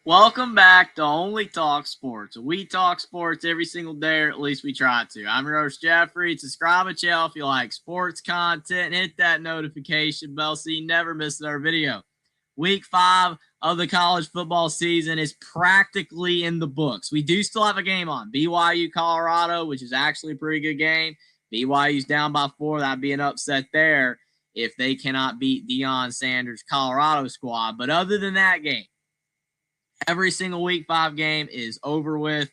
Welcome back to Only Talk Sports. We talk sports every single day, or at least we try to. I'm your host, Jeffrey. Subscribe to the channel if you like sports content and hit that notification bell so you never miss our video. Week 5 of the college football season is practically in the books. We do still have a game on, BYU Colorado, which is actually a pretty good game. BYU's down by 4. That'd be an upset there if they cannot beat Deion Sanders' Colorado squad. But other than that game, every single week 5 game is over with.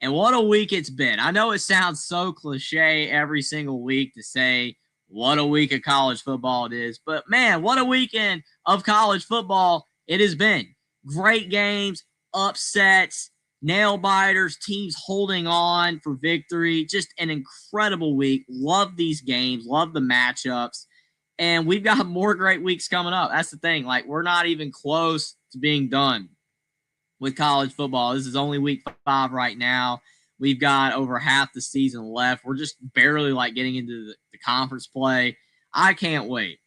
And what a week it's been. I know it sounds so cliche every single week to say what a week of college football it is. But man, what a weekend of college football it has been. Great games, upsets, nail biters, teams holding on for victory. Just an incredible week. Love these games. Love the matchups. And we've got more great weeks coming up. That's the thing. Like, we're not even close to being done with college football. This is only week 5 right now. We've got over half the season left. We're just barely getting into the conference play. I can't wait.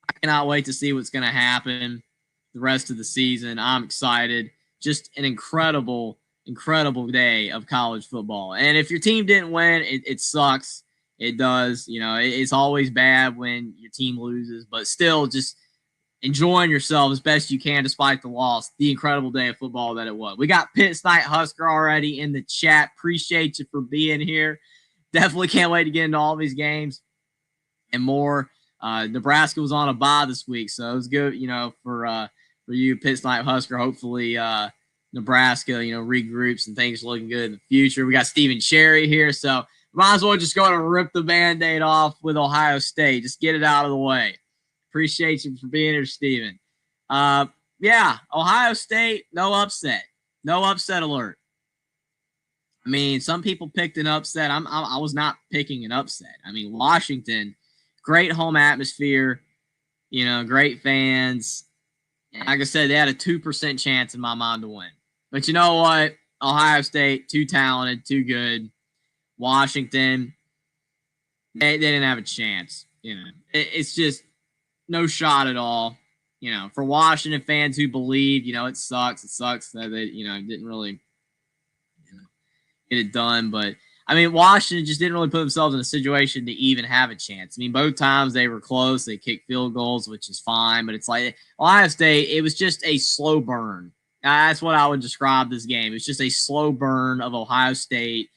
I cannot wait to see what's going to happen the rest of the season. I'm excited. Just an incredible day of college football. And if your team didn't win, it sucks. It does. It's always bad when your team loses, but still just enjoying yourself as best you can despite the loss. The incredible day of football that it was. We got Penn State Husker already in the chat. Appreciate you for being here. Definitely can't wait to get into all these games and more. Nebraska was on a bye this week, so it was good, for you, Penn State Husker. Hopefully Nebraska, regroups and things looking good in the future. We got Stephen Cherry here, so might as well just go and rip the Band-Aid off with Ohio State. Just get it out of the way. Appreciate you for being here, Steven. Ohio State, no upset. No upset alert. I mean, some people picked an upset. I was not picking an upset. I mean, Washington, great home atmosphere, great fans. And like I said, they had a 2% chance in my mind to win. But you know what? Ohio State, too talented, too good. Washington, they didn't have a chance. It's just no shot at all. For Washington fans who believe, it sucks. It sucks that they, didn't really get it done. But, I mean, Washington just didn't really put themselves in a situation to even have a chance. I mean, both times they were close. They kicked field goals, which is fine. But it's like Ohio State, it was just a slow burn. That's what I would describe this game. It's just a slow burn of Ohio State,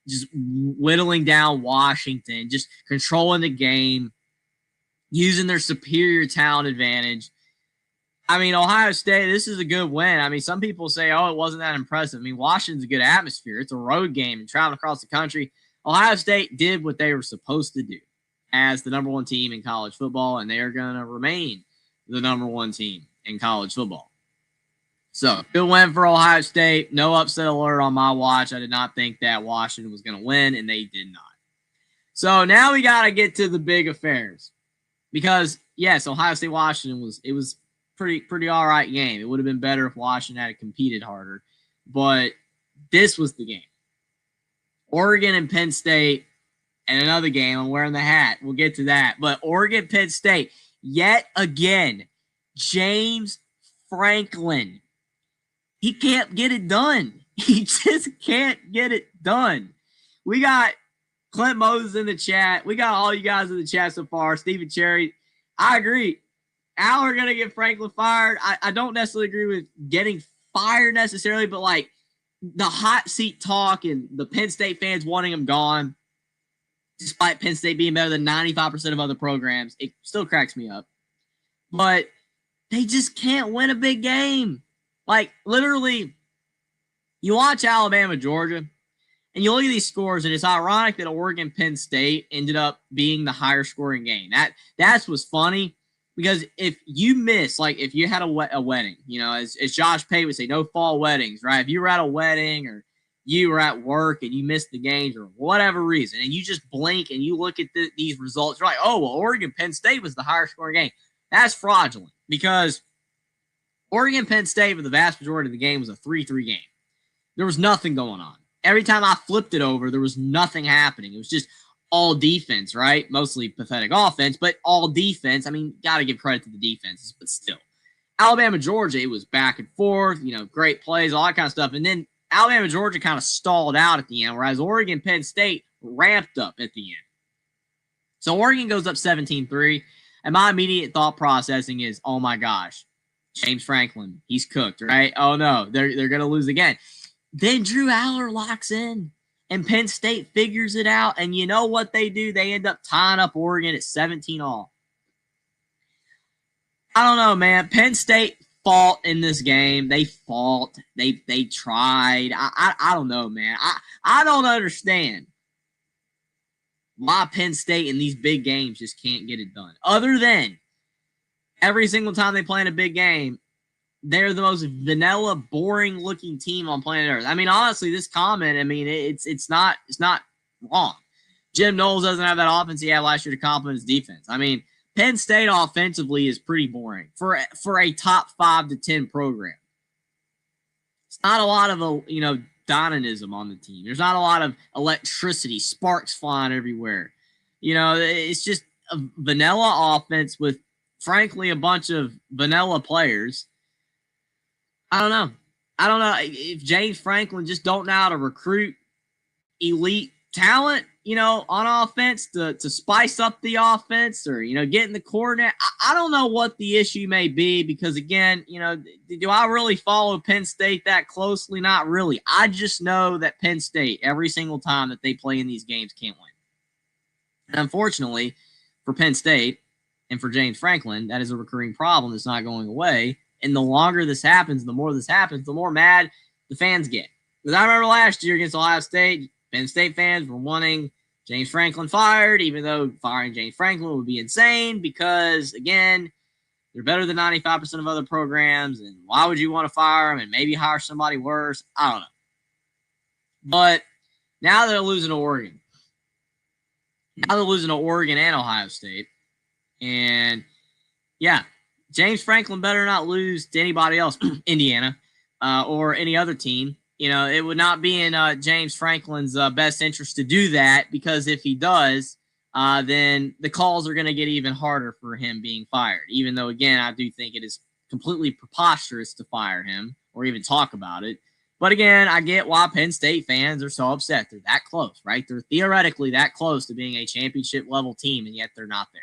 just whittling down Washington, just controlling the game, using their superior talent advantage. I mean, Ohio State, this is a good win. I mean, some people say, it wasn't that impressive. I mean, Washington's a good atmosphere. It's a road game and traveling across the country. Ohio State did what they were supposed to do as the number 1 team in college football, and they are going to remain the number 1 team in college football. So, good win for Ohio State. No upset alert on my watch. I did not think that Washington was going to win, and they did not. So, now we got to get to the big affairs. Because, yes, Ohio State-Washington was pretty all right game. It would have been better if Washington had competed harder. But this was the game. Oregon and Penn State, and another game. I'm wearing the hat. We'll get to that. But Oregon, Penn State, yet again, James Franklin. He can't get it done. He just can't get it done. We got Clint Moses in the chat. We got all you guys in the chat so far. Stephen Cherry. I agree. Al are going to get Franklin fired. I don't necessarily agree with getting fired necessarily, but the hot seat talk and the Penn State fans wanting him gone, despite Penn State being better than 95% of other programs, it still cracks me up. But they just can't win a big game. Literally, you watch Alabama, Georgia, and you look at these scores, and it's ironic that Oregon, Penn State ended up being the higher scoring game. That's what's funny, because if you miss, if you had a wedding, as Josh Pate would say, no fall weddings, right? If you were at a wedding or you were at work and you missed the games or whatever reason, and you just blink and you look at these results, you're like, Oregon, Penn State was the higher scoring game. That's fraudulent, because Oregon, Penn State, for the vast majority of the game, was a 3-3 game. There was nothing going on. Every time I flipped it over, there was nothing happening. It was just all defense, right? Mostly pathetic offense, but all defense. I mean, got to give credit to the defenses, but still. Alabama, Georgia, it was back and forth, great plays, all that kind of stuff. And then Alabama, Georgia kind of stalled out at the end, whereas Oregon, Penn State ramped up at the end. So Oregon goes up 17-3. And my immediate thought processing is, oh my gosh, James Franklin, he's cooked, right? Oh no, they're going to lose again. Then Drew Aller locks in, and Penn State figures it out. And you know what they do? They end up tying up Oregon at 17-all. I don't know, man. Penn State fought in this game. They fought. They tried. I don't know, man. I don't understand why Penn State in these big games just can't get it done. Other than every single time they play in a big game, they're the most vanilla, boring-looking team on planet Earth. I mean, honestly, this comment, I mean, it's not wrong. Jim Knowles doesn't have that offense he had last year to complement his defense. I mean, Penn State offensively is pretty boring for a top 5 to 10 program. It's not a lot of dynamism on the team. There's not a lot of electricity, sparks flying everywhere. It's just a vanilla offense with, frankly, a bunch of vanilla players. I don't know if James Franklin just don't know how to recruit elite talent, on offense to spice up the offense or, get in the coordinate. I don't know what the issue may be because, again, do I really follow Penn State that closely? Not really. I just know that Penn State, every single time that they play in these games, can't win. And unfortunately, for Penn State and for James Franklin, that is a recurring problem that's not going away. And the longer this happens, the more this happens, the more mad the fans get. Because I remember last year against Ohio State, Penn State fans were wanting James Franklin fired, even though firing James Franklin would be insane because, again, they're better than 95% of other programs, and why would you want to fire them and maybe hire somebody worse? I don't know. But now they're losing to Oregon. Now they're losing to Oregon and Ohio State. And, yeah, James Franklin better not lose to anybody else, Indiana, or any other team. It would not be in James Franklin's best interest to do that because if he does, then the calls are going to get even harder for him being fired. Even though, again, I do think it is completely preposterous to fire him or even talk about it. But again, I get why Penn State fans are so upset. They're that close, right? They're theoretically that close to being a championship-level team, and yet they're not there.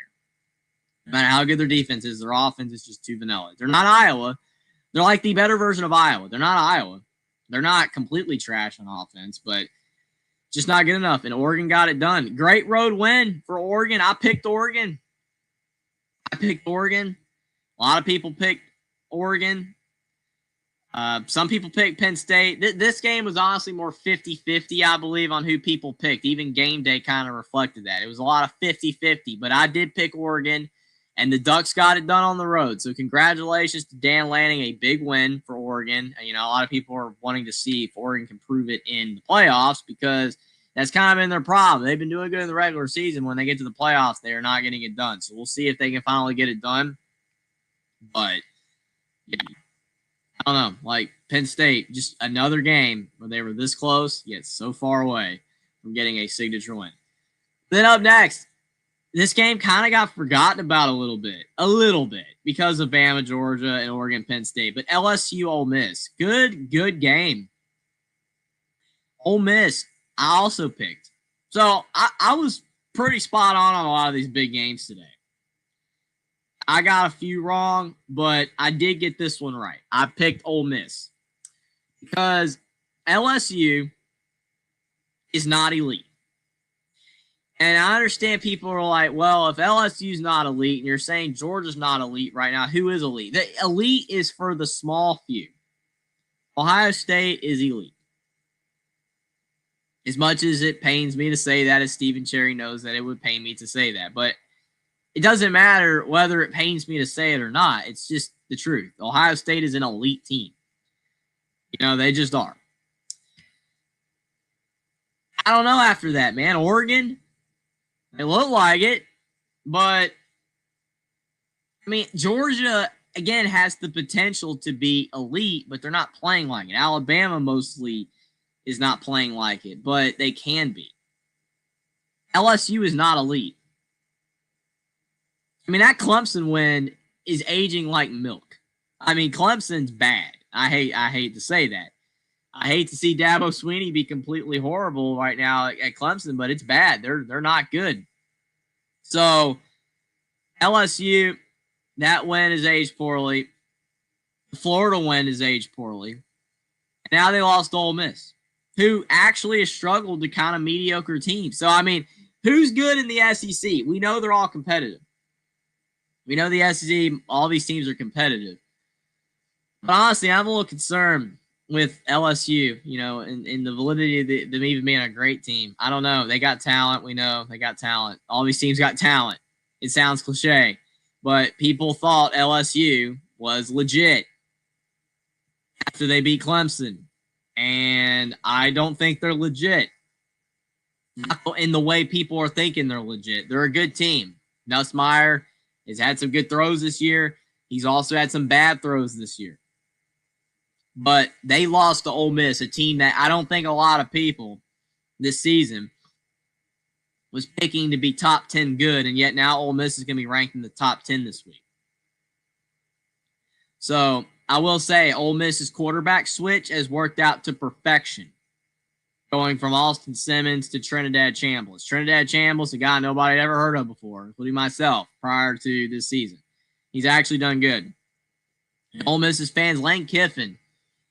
No matter how good their defense is, their offense is just too vanilla. They're not Iowa. They're like the better version of Iowa. They're not Iowa. They're not completely trash on offense, but just not good enough. And Oregon got it done. Great road win for Oregon. I picked Oregon. A lot of people picked Oregon. Some people picked Penn State. This game was honestly more 50-50, I believe, on who people picked. Even game day kind of reflected that. It was a lot of 50-50, but I did pick Oregon. And the Ducks got it done on the road. So congratulations to Dan Lanning, a big win for Oregon. A lot of people are wanting to see if Oregon can prove it in the playoffs because that's kind of been their problem. They've been doing good in the regular season. When they get to the playoffs, they are not getting it done. So we'll see if they can finally get it done. But, yeah, I don't know. Like Penn State, just another game where they were this close, yet so far away from getting a signature win. Then up next, this game kind of got forgotten about a little bit, because of Bama, Georgia, and Oregon, Penn State. But LSU, Ole Miss, good game. Ole Miss, I also picked. So I was pretty spot on a lot of these big games today. I got a few wrong, but I did get this one right. I picked Ole Miss because LSU is not elite. And I understand people are like, well, if LSU's not elite and you're saying Georgia's not elite right now, who is elite? The elite is for the small few. Ohio State is elite. As much as it pains me to say that, as Stephen Cherry knows that it would pain me to say that. But it doesn't matter whether it pains me to say it or not. It's just the truth. Ohio State is an elite team. They just are. I don't know after that, man. Oregon, they look like it, but I mean, Georgia, again, has the potential to be elite, but they're not playing like it. Alabama mostly is not playing like it, but they can be. LSU is not elite. I mean, that Clemson win is aging like milk. I mean, Clemson's bad. I hate to say that. I hate to see Dabo Swinney be completely horrible right now at Clemson, but it's bad. They're not good. So LSU, that win is aged poorly. The Florida win is aged poorly. And now they lost to Ole Miss, who actually has struggled to kind of mediocre teams. So, I mean, who's good in the SEC? We know they're all competitive. We know the SEC, all these teams are competitive. But honestly, I'm a little concerned with LSU, in the validity of them even being a great team. I don't know. They got talent. We know they got talent. All these teams got talent. It sounds cliche, but people thought LSU was legit after they beat Clemson. And I don't think they're legit. Not in the way people are thinking they're legit. They're a good team. Nussmeier has had some good throws this year. He's also had some bad throws this year. But they lost to Ole Miss, a team that I don't think a lot of people this season was picking to be top 10 good, and yet now Ole Miss is going to be ranked in the top 10 this week. So I will say Ole Miss's quarterback switch has worked out to perfection, going from Austin Simmons to Trinidad Chambliss. Trinidad Chambliss, a guy nobody had ever heard of before, including myself, prior to this season. He's actually done good. Ole Miss's fans, Lane Kiffin,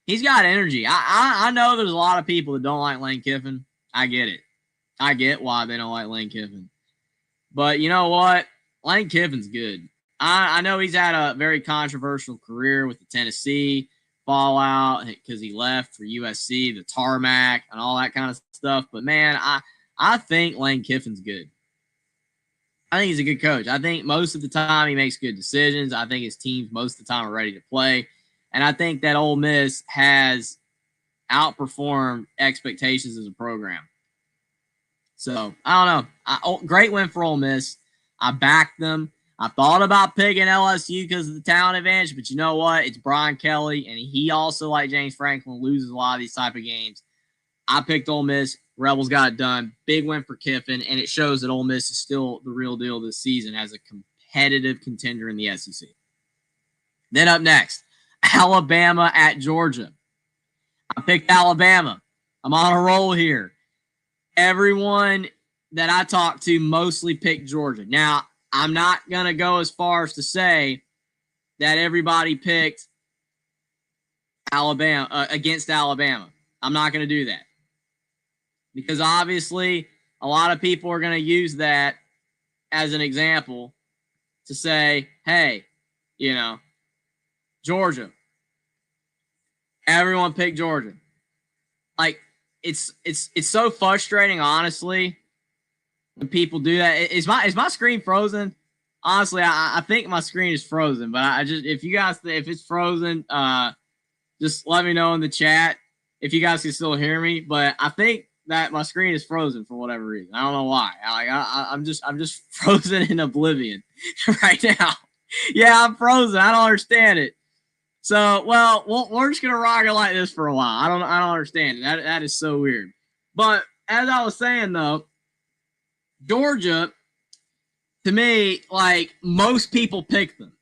he's got energy. I know there's a lot of people that don't like Lane Kiffin. I get it. I get why they don't like Lane Kiffin. But you know what? Lane Kiffin's good. I know he's had a very controversial career with the Tennessee fallout because he left for USC, the tarmac, and all that kind of stuff. But, man, I think Lane Kiffin's good. I think he's a good coach. I think most of the time he makes good decisions. I think his teams most of the time are ready to play. And I think that Ole Miss has outperformed expectations as a program. So, I don't know. Great win for Ole Miss. I backed them. I thought about picking LSU because of the talent advantage, but you know what? It's Brian Kelly, and he also, like James Franklin, loses a lot of these type of games. I picked Ole Miss. Rebels got it done. Big win for Kiffin, and it shows that Ole Miss is still the real deal this season as a competitive contender in the SEC. Then up next, Alabama at Georgia. I picked Alabama. I'm on a roll here. Everyone that I talked to mostly picked Georgia. Now, I'm not going to go as far as to say that everybody picked Alabama against Alabama. I'm not going to do that. Because obviously, a lot of people are going to use that as an example to say, hey, Georgia. Everyone picked Georgia. Like, it's so frustrating, honestly, when people do that. Is my screen frozen? Honestly, I think my screen is frozen, but if it's frozen, just let me know in the chat if you guys can still hear me. But I think that my screen is frozen for whatever reason. I don't know why. I'm just frozen in oblivion right now. Yeah, I'm frozen. I don't understand it. So, we're just gonna rock it like this for a while. I don't understand it. That is so weird. But as I was saying though, Georgia, to me, like most people pick them.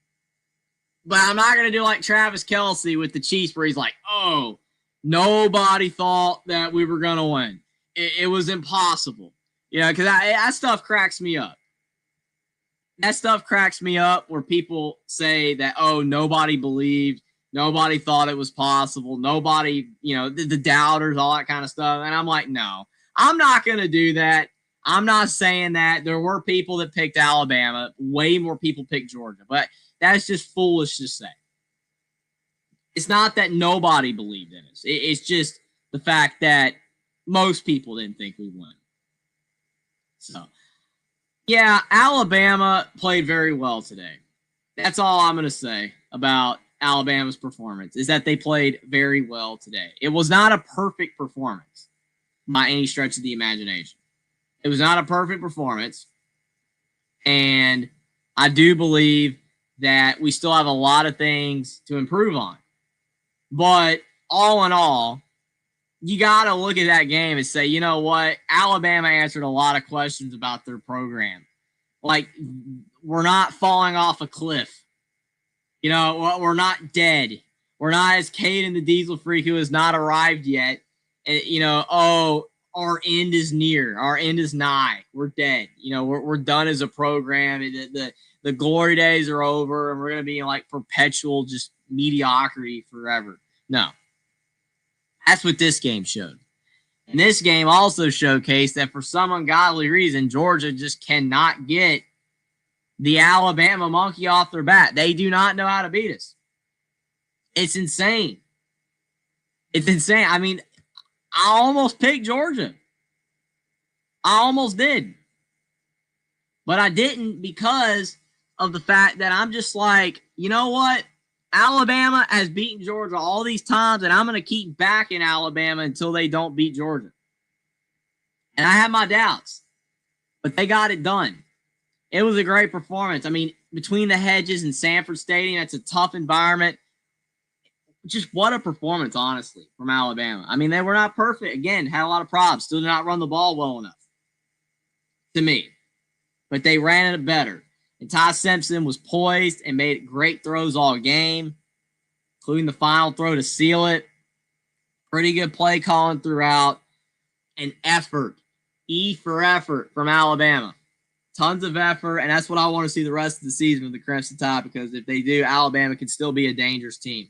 But I'm not gonna do like Travis Kelce with the Chiefs, where he's like, "Oh, nobody thought that we were gonna win. It was impossible." Because that stuff cracks me up. That stuff cracks me up where people say that, "Oh, nobody believed." Nobody thought it was possible. Nobody, the doubters, all that kind of stuff. And I'm like, no, I'm not going to do that. I'm not saying that. There were people that picked Alabama. Way more people picked Georgia. But that's just foolish to say. It's not that nobody believed in us. It's just the fact that most people didn't think we won. So, yeah, Alabama played very well today. That's all I'm going to say about Alabama's performance, is that they played very well today. It was not a perfect performance by any stretch of the imagination. It was not a perfect performance, and I do believe that we still have a lot of things to improve on. But all in all, you got to look at that game and say, you know what? Alabama answered a lot of questions about their program. Like, we're not falling off a cliff. You know, we're not dead. We're not as Caden the Diesel Freak who has not arrived yet. And, you know, oh, our end is near. Our end is nigh. We're dead. You know, we're done as a program. The glory days are over, and we're going to be in like perpetual just mediocrity forever. No. That's what this game showed. And this game also showcased that for some ungodly reason, Georgia just cannot get the Alabama monkey off their back. They do not know how to beat us. It's insane. It's insane. I mean, I almost picked Georgia. I almost did. But I didn't because of the fact that I'm just like, you know what? Alabama has beaten Georgia all these times, and I'm going to keep backing Alabama until they don't beat Georgia. And I have my doubts, but they got it done. It was a great performance. I mean, between the hedges and Sanford Stadium, it's a tough environment. Just what a performance, honestly, from Alabama. I mean, they were not perfect. Again, had a lot of problems. Still did not run the ball well enough, to me. But they ran it better. And Ty Simpson was poised and made great throws all game, including the final throw to seal it. Pretty good play calling throughout. And effort. E for effort from Alabama. Tons of effort, and that's what I want to see the rest of the season with the Crimson Tide, because if they do, Alabama can still be a dangerous team.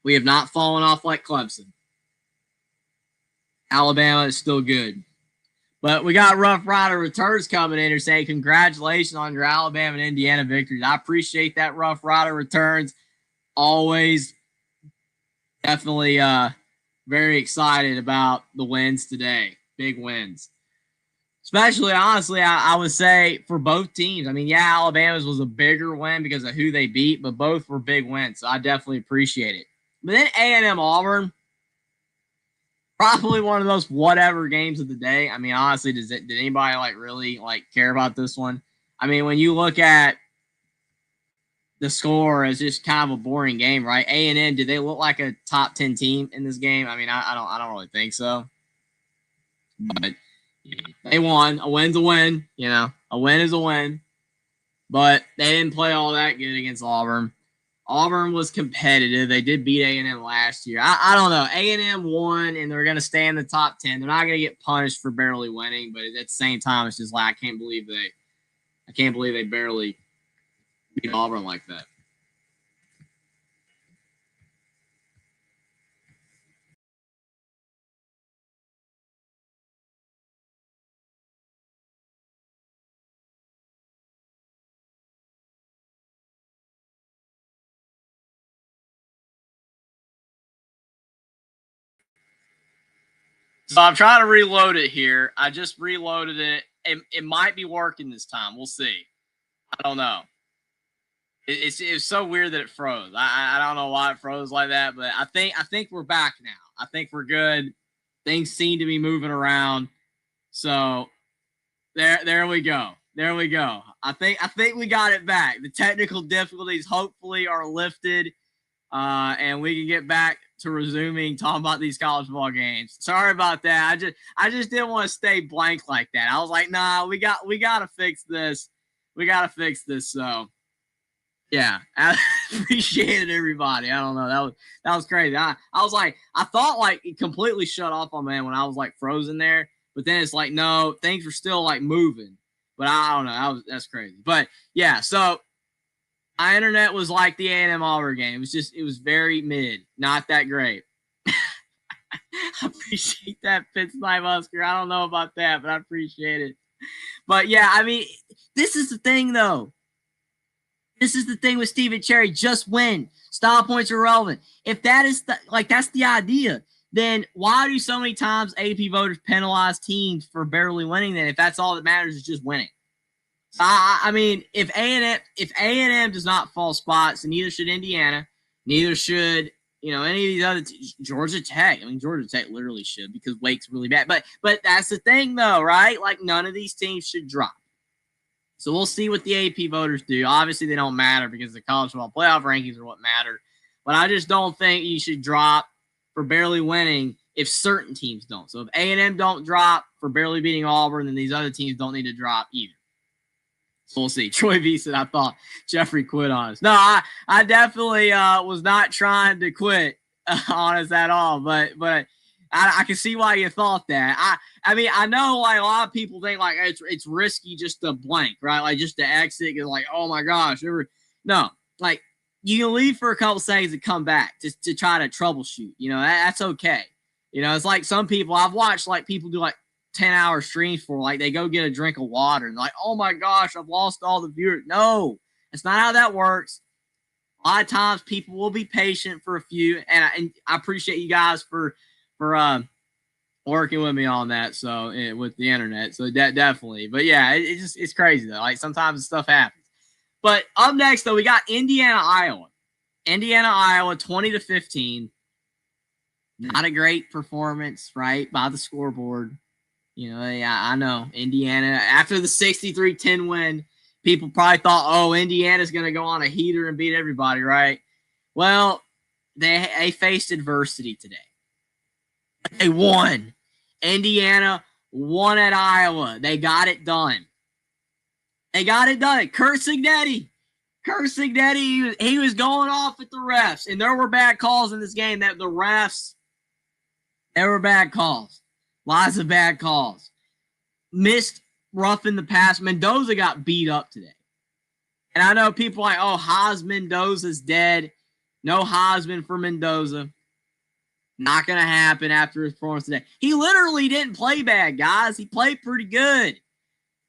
We have not fallen off like Clemson. Alabama is still good. But we got Rough Rider Returns coming in here saying congratulations on your Alabama and Indiana victories. I appreciate that, Rough Rider Returns. Always definitely very excited about the wins today. Big wins. Especially, honestly, I would say for both teams. I mean, yeah, Alabama's was a bigger win because of who they beat, but both were big wins, so I definitely appreciate it. But then A&M Auburn, probably one of those whatever games of the day. I mean, honestly, did anybody like really like care about this one? I mean, when you look at the score as just kind of a boring game, right? A&M, did they look like a top 10 team in this game? I mean, I don't really think so. But they won. A win's a win. You know, a win is a win. But they didn't play all that good against Auburn. Auburn was competitive. They did beat A&M last year. I don't know. A&M won, and they're going to stay in the top 10. They're not going to get punished for barely winning, but at the same time, it's just like I can't believe they barely beat Auburn like that. So I'm trying to reload it here. I just reloaded it. It might be working this time. We'll see. I don't know. It's so weird that it froze. I don't know why it froze like that, but I think we're back now. I think we're good. Things seem to be moving around. So there we go. There we go. I think we got it back. The technical difficulties hopefully are lifted, and we can get back to resuming talking about these college football games. Sorry about that. I just didn't want to stay blank like that. I was like, nah, we got to fix this. We got to fix this. So yeah, I appreciate it, everybody. I don't know. That was crazy. I was like, I thought like it completely shut off on man when I was like frozen there, but then it's like no, things were still like moving. But I don't know. That's crazy. But yeah, so my internet was like the A&M Auburn game. It was very mid, not that great. I appreciate that, Pittsburgh Husker. I don't know about that, but I appreciate it. But yeah, I mean, this is the thing though. This is the thing with Stephen Cherry. Just win. Style points are relevant. If that is that's the idea, then why do so many times AP voters penalize teams for barely winning? Then if that's all that matters is just winning. So I mean, if A&M does not fall spots, then neither should Indiana, neither should any of these other Georgia Tech. I mean, Georgia Tech literally should because Wake's really bad. But that's the thing though, right? Like none of these teams should drop. So we'll see what the AP voters do. Obviously, they don't matter because the college football playoff rankings are what matter. But I just don't think you should drop for barely winning if certain teams don't. So if A&M don't drop for barely beating Auburn, then these other teams don't need to drop either. So we'll see. Troy V said, I thought Jeffrey quit on us. No, I definitely was not trying to quit on us at all. But I can see why you thought that. I mean, I know like a lot of people think like it's risky just to blank, right? Like just to exit, because like, oh my gosh, no, like you can leave for a couple seconds and come back to try to troubleshoot. You know, that's okay. You know, it's like some people I've watched like people do like 10-hour streams for like they go get a drink of water and like, oh my gosh, I've lost all the viewers. No, that's not how that works. A lot of times people will be patient for a few, and I appreciate you guys for working with me on that. So with the internet, so definitely. But yeah, it's crazy though. Like sometimes stuff happens. But up next though, we got Indiana, Iowa, 20-15. Not a great performance, right, by the scoreboard. You know, yeah, I know Indiana after the 63-10 win. People probably thought, oh, Indiana's going to go on a heater and beat everybody, right? Well, they faced adversity today. They won. Indiana won at Iowa. They got it done. Kurt Cignetti, he was going off at the refs, and there were bad calls in this game. There were bad calls. Lots of bad calls. Missed roughing the pass. Mendoza got beat up today. And I know people are like, oh, Haas Mendoza's dead. No Haasman for Mendoza. Not going to happen after his performance today. He literally didn't play bad, guys. He played pretty good.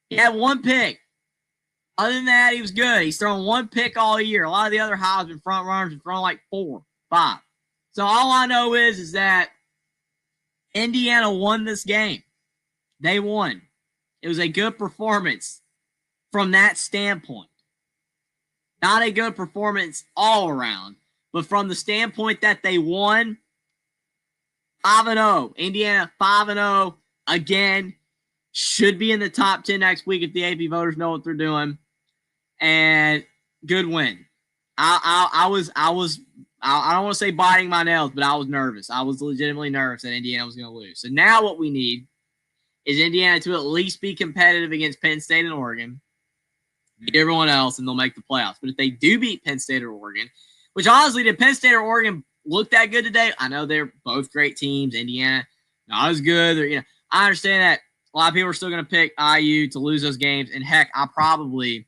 He had one pick. Other than that, he was good. He's thrown one pick all year. A lot of the other Haasman front runners have thrown like 4, 5. So all I know is that Indiana won this game. They won. It was a good performance from that standpoint. Not a good performance all around, but from the standpoint that they won, 5-0. Indiana 5-0 again. Should be in the top 10 next week if the AP voters know what they're doing. And good win. I don't want to say biting my nails, but I was nervous. I was legitimately nervous that Indiana was going to lose. So now what we need is Indiana to at least be competitive against Penn State and Oregon, beat everyone else, and they'll make the playoffs. But if they do beat Penn State or Oregon, which honestly, did Penn State or Oregon look that good today? I know they're both great teams. Indiana, not as good. I understand that a lot of people are still going to pick IU to lose those games. And heck, I probably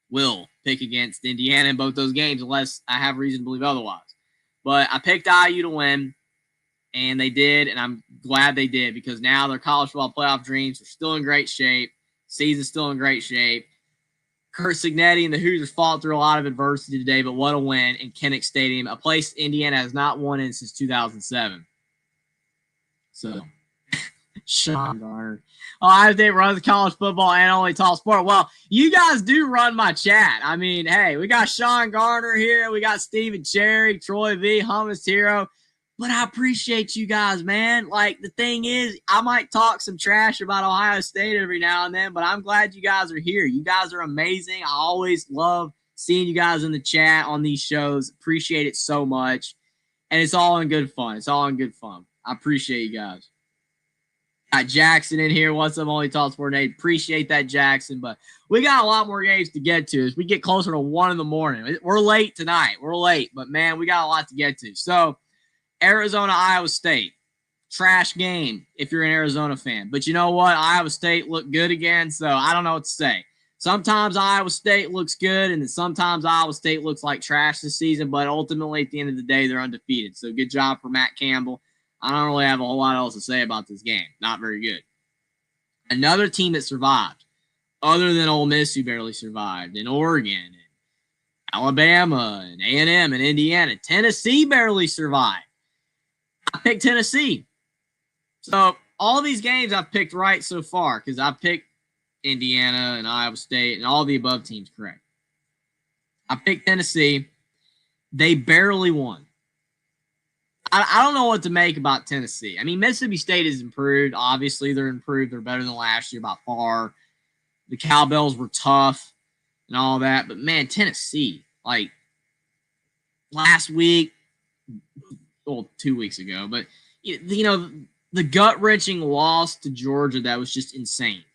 will pick against Indiana in both those games unless I have reason to believe otherwise. But I picked IU to win, and they did, and I'm glad they did because now their college football playoff dreams are still in great shape. Season's still in great shape. Kurt Cignetti and the Hoosiers fought through a lot of adversity today, but what a win in Kinnick Stadium, a place Indiana has not won in since 2007. So, Sean Garner. Ohio State runs college football and only talk sport. Well, you guys do run my chat. I mean, hey, we got Sean Garner here. We got Steven Cherry, Troy V, Hummus Hero. But I appreciate you guys, man. Like, the thing is, I might talk some trash about Ohio State every now and then, but I'm glad you guys are here. You guys are amazing. I always love seeing you guys in the chat on these shows. Appreciate it so much. And it's all in good fun. I appreciate you guys. Got Jackson in here. What's up, Only Talk Sport Nate? Appreciate that, Jackson. But we got a lot more games to get to as we get closer to 1 in the morning. We're late tonight. But, man, we got a lot to get to. So, Arizona, Iowa State. Trash game if you're an Arizona fan. But you know what? Iowa State looked good again, so I don't know what to say. Sometimes Iowa State looks good, and then sometimes Iowa State looks like trash this season, but ultimately at the end of the day, they're undefeated. So good job for Matt Campbell. I don't really have a whole lot else to say about this game. Not very good. Another team that survived, other than Ole Miss who barely survived, and Oregon, and Alabama, and A&M, and Indiana. Tennessee barely survived. I picked Tennessee. So all these games I've picked right so far because I've picked Indiana and Iowa State and all the above teams correct. I picked Tennessee. They barely won. I don't know what to make about Tennessee. I mean, Mississippi State has improved. Obviously, they're improved. They're better than last year by far. The Cowbells were tough and all that. But, man, Tennessee, like last week, well, 2 weeks ago, but, you know, the gut-wrenching loss to Georgia, that was just insane.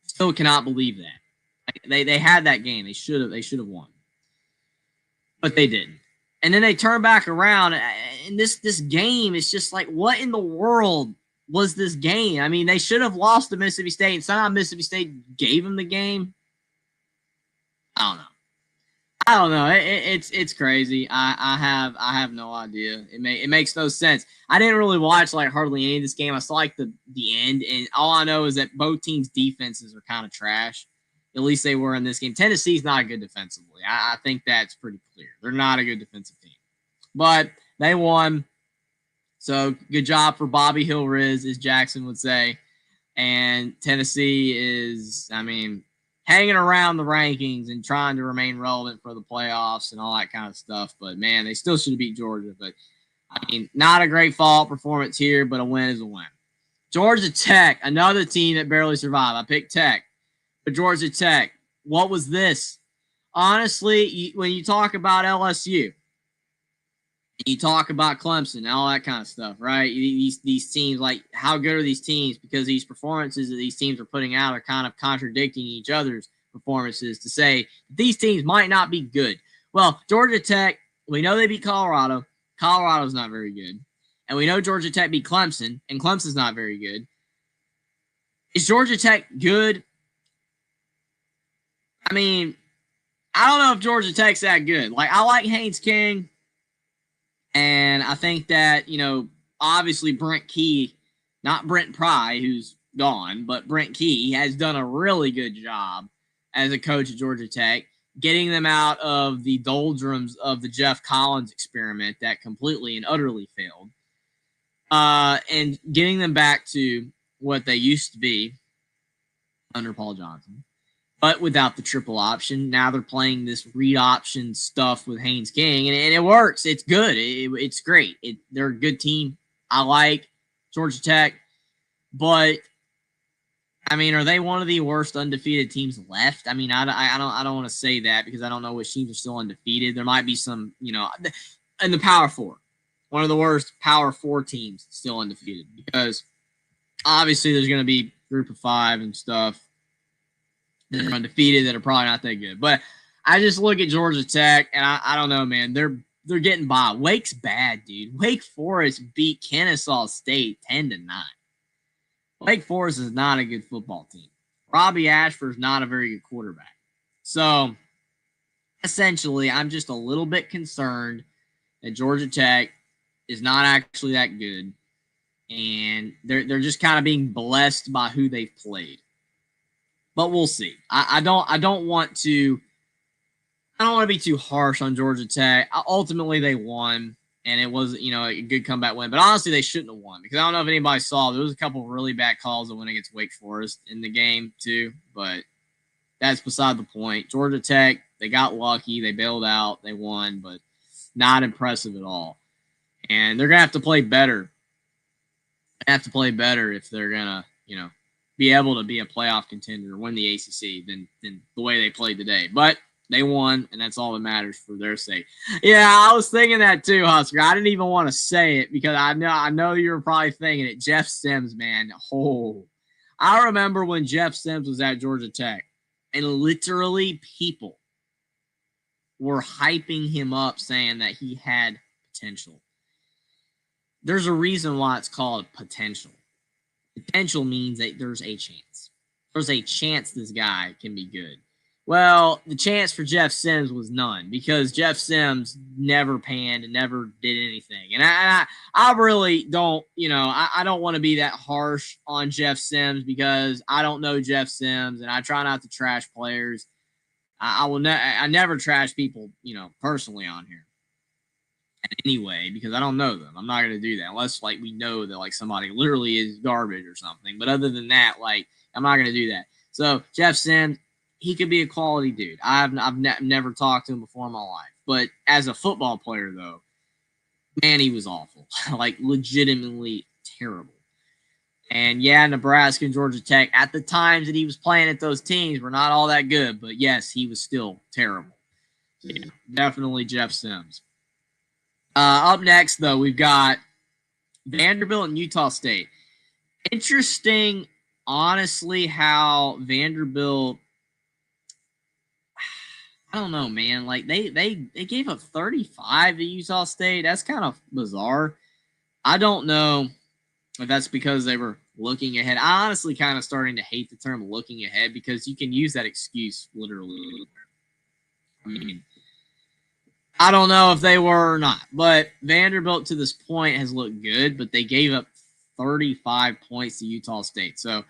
Still cannot believe that. They had that game. They should have won, but they didn't. And then they turn back around, and this game is just like, what in the world was this game? I mean, they should have lost to Mississippi State, and somehow Mississippi State gave them the game. I don't know. It's crazy. I have no idea. It makes no sense. I didn't really watch like hardly any of this game. I saw like the end, and all I know is that both teams' defenses are kind of trash. At least they were in this game. Tennessee's not good defensively. I think that's pretty clear. They're not a good defensive team, but they won. So good job for Bobby Hill Riz, as Jackson would say. And Tennessee is, I mean, hanging around the rankings and trying to remain relevant for the playoffs and all that kind of stuff. But, man, they still should have beat Georgia. But, I mean, not a great fall performance here, but a win is a win. Georgia Tech, another team that barely survived. I picked Tech. But Georgia Tech, what was this? Honestly, when you talk about LSU, you talk about Clemson and all that kind of stuff, right? These teams, like, how good are these teams? Because these performances that these teams are putting out are kind of contradicting each other's performances to say these teams might not be good. Well, Georgia Tech, we know they beat Colorado. Colorado's not very good. And we know Georgia Tech beat Clemson, and Clemson's not very good. Is Georgia Tech good? I mean, I don't know if Georgia Tech's that good. Like, I like Haynes King. And I think that, obviously Brent Key, not Brent Pry, who's gone, but Brent Key has done a really good job as a coach at Georgia Tech, getting them out of the doldrums of the Jeff Collins experiment that completely and utterly failed, and getting them back to what they used to be under Paul Johnson. But without the triple option, now they're playing this read option stuff with Haynes King, and it works. It's good. It's great. They're a good team. I like Georgia Tech, but I mean, are they one of the worst undefeated teams left? I mean, I don't want to say that because I don't know which teams are still undefeated. There might be some, in the Power Four, one of the worst Power Four teams still undefeated because obviously there's going to be group of five and stuff that are undefeated that are probably not that good. But I just look at Georgia Tech, and I don't know, man. They're getting by. Wake's bad, dude. Wake Forest beat Kennesaw State 10-9. Wake Forest is not a good football team. Robbie Ashford's not a very good quarterback. So, essentially, I'm just a little bit concerned that Georgia Tech is not actually that good, and they're just kind of being blessed by who they've played. But we'll see. I don't want to be too harsh on Georgia Tech. Ultimately, they won, and it was a good comeback win. But honestly, they shouldn't have won because I don't know if anybody saw. There was a couple of really bad calls that went against Wake Forest in the game too. But that's beside the point. Georgia Tech, they got lucky. They bailed out. They won, but not impressive at all. And they're gonna have to play better. They have to play better if they're gonna be able to be a playoff contender, win the ACC than the way they played today. But they won, and that's all that matters for their sake. Yeah, I was thinking that too, Husker. I didn't even want to say it because I know you were probably thinking it. Jeff Sims, man. Oh, I remember when Jeff Sims was at Georgia Tech, and literally people were hyping him up saying that he had potential. There's a reason why it's called potential. Potential means that there's a chance. There's a chance this guy can be good. Well, the chance for Jeff Sims was none because Jeff Sims never panned and never did anything. And I really don't, I don't want to be that harsh on Jeff Sims because I don't know Jeff Sims and I try not to trash players. I never trash people, personally on here. Anyway, because I don't know them. I'm not going to do that unless we know that somebody literally is garbage or something. But other than that, I'm not going to do that. So Jeff Sims, he could be a quality dude. I've never talked to him before in my life. But as a football player, though, man, he was awful. Legitimately terrible. And yeah, Nebraska and Georgia Tech, at the times that he was playing at those teams, were not all that good. But yes, he was still terrible. So, yeah, definitely Jeff Sims. Up next, though, we've got Vanderbilt and Utah State. Interesting, honestly, how Vanderbilt I don't know, man. Like they gave up 35 to Utah State. That's kind of bizarre. I don't know if that's because they were looking ahead. I honestly kind of starting to hate the term looking ahead because you can use that excuse literally. I mean, I don't know if they were or not, but Vanderbilt to this point has looked good, but they gave up 35 points to Utah State. So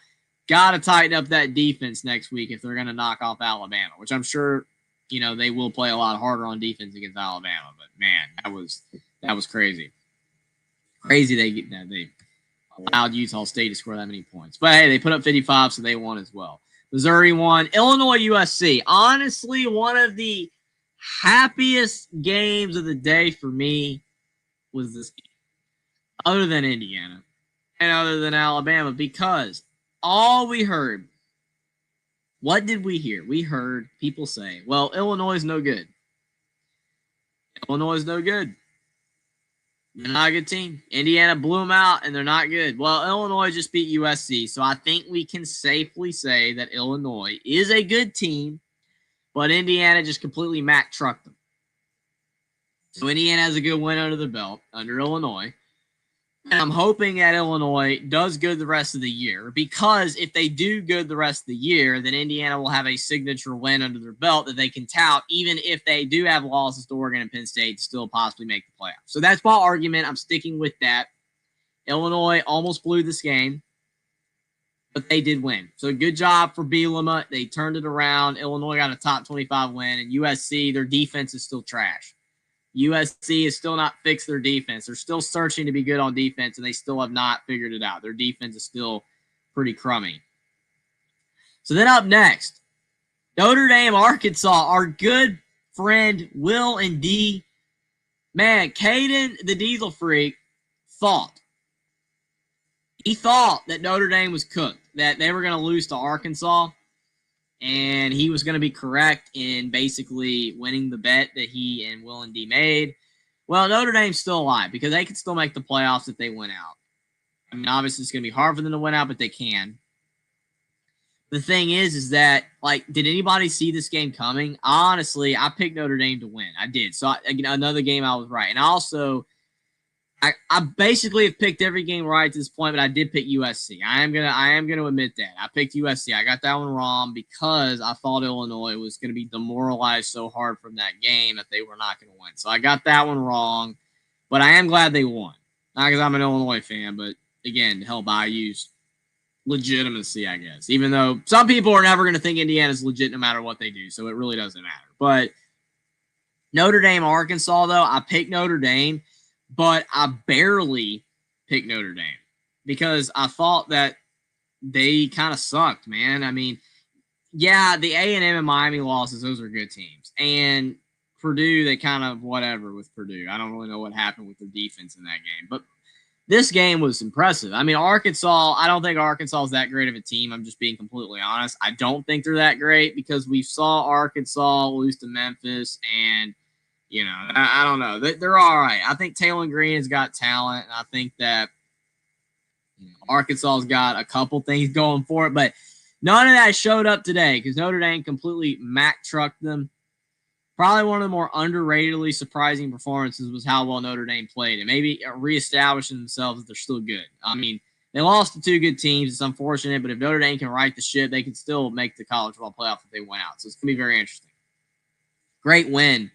got to tighten up that defense next week if they're going to knock off Alabama, which I'm sure, they will play a lot harder on defense against Alabama. But man, that was crazy. Crazy they allowed Utah State to score that many points. But hey, they put up 55, so they won as well. Missouri won. Illinois USC. Honestly, one of the happiest games of the day for me was this game, other than Indiana and other than Alabama, because all we heard, what did we hear? We heard people say, well, Illinois is no good. Illinois is no good. They're not a good team. Indiana blew them out, and they're not good. Well, Illinois just beat USC, so I think we can safely say that Illinois is a good team, but Indiana just completely Mack trucked them. So Indiana has a good win under the belt, under Illinois. And I'm hoping that Illinois does good the rest of the year, because if they do good the rest of the year, then Indiana will have a signature win under their belt that they can tout, even if they do have losses to Oregon and Penn State, to still possibly make the playoffs. So that's my argument. I'm sticking with that. Illinois almost blew this game, but they did win. So good job for Bielema. They turned it around. Illinois got a top 25 win, and USC, their defense is still trash. USC has still not fixed their defense. They're still searching to be good on defense, and they still have not figured it out. Their defense is still pretty crummy. So then up next, Notre Dame, Arkansas, our good friend Will and D. Man, Caden, the Diesel Freak, thought. He thought that Notre Dame was cooked, that they were going to lose to Arkansas. And he was going to be correct in basically winning the bet that he and Will and D made. Well, Notre Dame's still alive because they can still make the playoffs if they win out. I mean, obviously it's going to be hard for them to win out, but they can. The thing is that, did anybody see this game coming? Honestly, I picked Notre Dame to win. I did. So, another game I was right. And also, I basically have picked every game right to this point, but I did pick USC. I am gonna admit that. I picked USC. I got that one wrong because I thought Illinois was gonna be demoralized so hard from that game that they were not gonna win. So I got that one wrong, but I am glad they won. Not because I'm an Illinois fan, but again, hell, Bayou's legitimacy, I guess. Even though some people are never gonna think Indiana's legit no matter what they do, so it really doesn't matter. But Notre Dame, Arkansas, though, I picked Notre Dame. But I barely picked Notre Dame because I thought that they kind of sucked, man. I mean, yeah, the A&M and Miami losses, those are good teams. And Purdue, they kind of whatever with Purdue. I don't really know what happened with their defense in that game. But this game was impressive. I mean, Arkansas, I don't think Arkansas is that great of a team. I'm just being completely honest. I don't think they're that great because we saw Arkansas lose to Memphis, and I don't know. They're all right. I think Taylor Green has got talent, and I think that Arkansas's got a couple things going for it, but none of that showed up today because Notre Dame completely Mack trucked them. Probably one of the more underratedly surprising performances was how well Notre Dame played, and maybe reestablishing themselves that they're still good. I mean, they lost to two good teams. It's unfortunate, but if Notre Dame can right the ship, they can still make the college football playoff if they win out. So it's going to be very interesting. Great win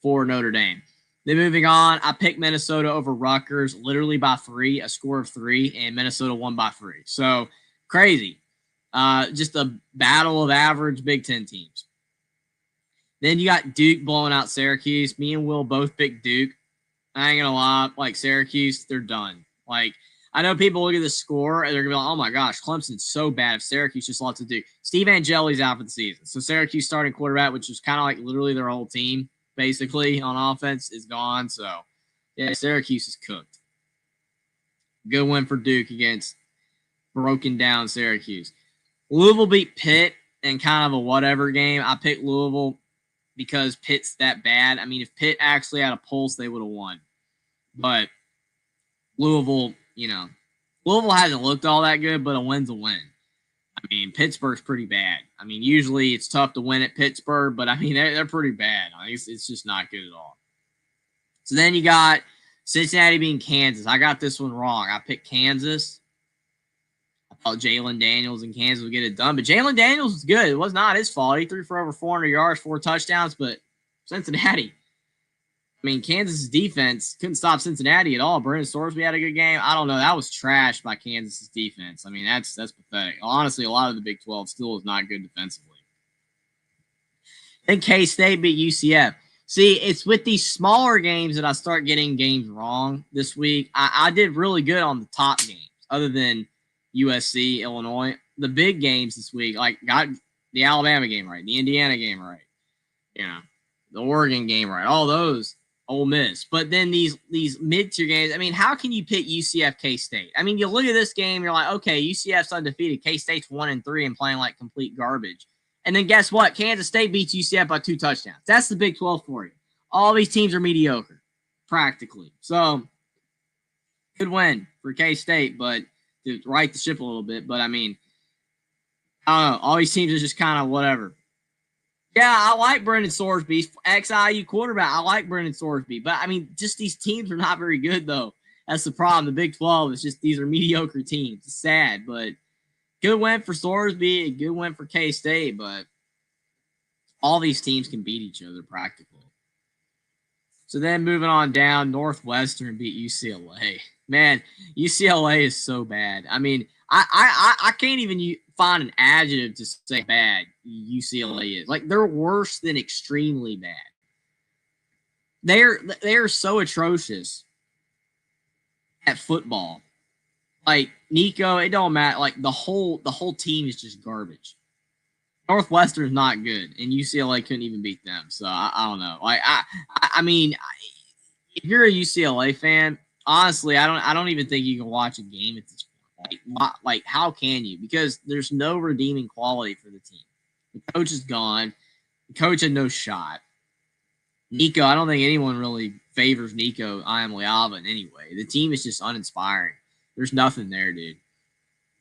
for Notre Dame. Then moving on, I picked Minnesota over Rutgers literally by 3, a score of 3, and Minnesota won by 3. So crazy. Just a battle of average Big Ten teams. Then you got Duke blowing out Syracuse. Me and Will both picked Duke. I ain't gonna lie, Syracuse, they're done. I know people look at the score and they're gonna be like, oh my gosh, Clemson's so bad if Syracuse just lost to Duke. Steve Angeli's out for the season. So Syracuse starting quarterback, which was kind of literally their whole team, basically, on offense, is gone. So, yeah, Syracuse is cooked. Good win for Duke against broken down Syracuse. Louisville beat Pitt in kind of a whatever game. I picked Louisville because Pitt's that bad. I mean, if Pitt actually had a pulse, they would have won. But Louisville, Louisville hasn't looked all that good, but a win's a win. I mean, Pittsburgh's pretty bad. I mean, usually it's tough to win at Pittsburgh, but I mean, they're pretty bad. I mean, it's just not good at all. So then you got Cincinnati being Kansas. I got this one wrong. I picked Kansas. I thought Jalen Daniels and Kansas would get it done, but Jalen Daniels was good. It was not his fault. He threw for over 400 yards, 4 touchdowns, but Cincinnati. I mean, Kansas' defense couldn't stop Cincinnati at all. Brendan Sorsby had a good game. I don't know. That was trashed by Kansas' defense. I mean, that's pathetic. Honestly, a lot of the Big 12 still is not good defensively. Then K-State beat UCF. See, it's with these smaller games that I start getting games wrong this week. I did really good on the top games, other than USC, Illinois. The big games this week, like got the Alabama game right, the Indiana game right, the Oregon game right, all those. Ole Miss. But then these mid-tier games, I mean, how can you pick UCF K-State? I mean, you look at this game, you're like, okay, UCF's undefeated. K-State's 1-3 and playing like complete garbage. And then guess what? Kansas State beats UCF by 2 touchdowns. That's the Big 12 for you. All these teams are mediocre, practically. So, good win for K-State, but to right the ship a little bit. But, I mean, I don't know. All these teams are just kind of whatever. Yeah, I like Brendan Sorsby, ex-IU quarterback. I like Brendan Sorsby. But, I mean, just these teams are not very good, though. That's the problem. The Big 12 is just these are mediocre teams. It's sad, but good win for Sorsby, a good win for K-State, but all these teams can beat each other practically. So then moving on down, Northwestern beat UCLA. Man, UCLA is so bad. I mean, I can't even find an adjective to say bad UCLA is. Like, they're worse than extremely bad. They're so atrocious at football. Like, Nico, it don't matter. Like, the whole team is just garbage. Northwestern's not good, and UCLA couldn't even beat them. So I don't know. Like, I mean, if you're a UCLA fan, honestly, I don't even think you can watch a game at this point. Like, how can you? Because there's no redeeming quality for the team. The coach is gone. The coach had no shot. Nico, I don't think anyone really favors Nico Iamaleava in any way. The team is just uninspiring. There's nothing there, dude.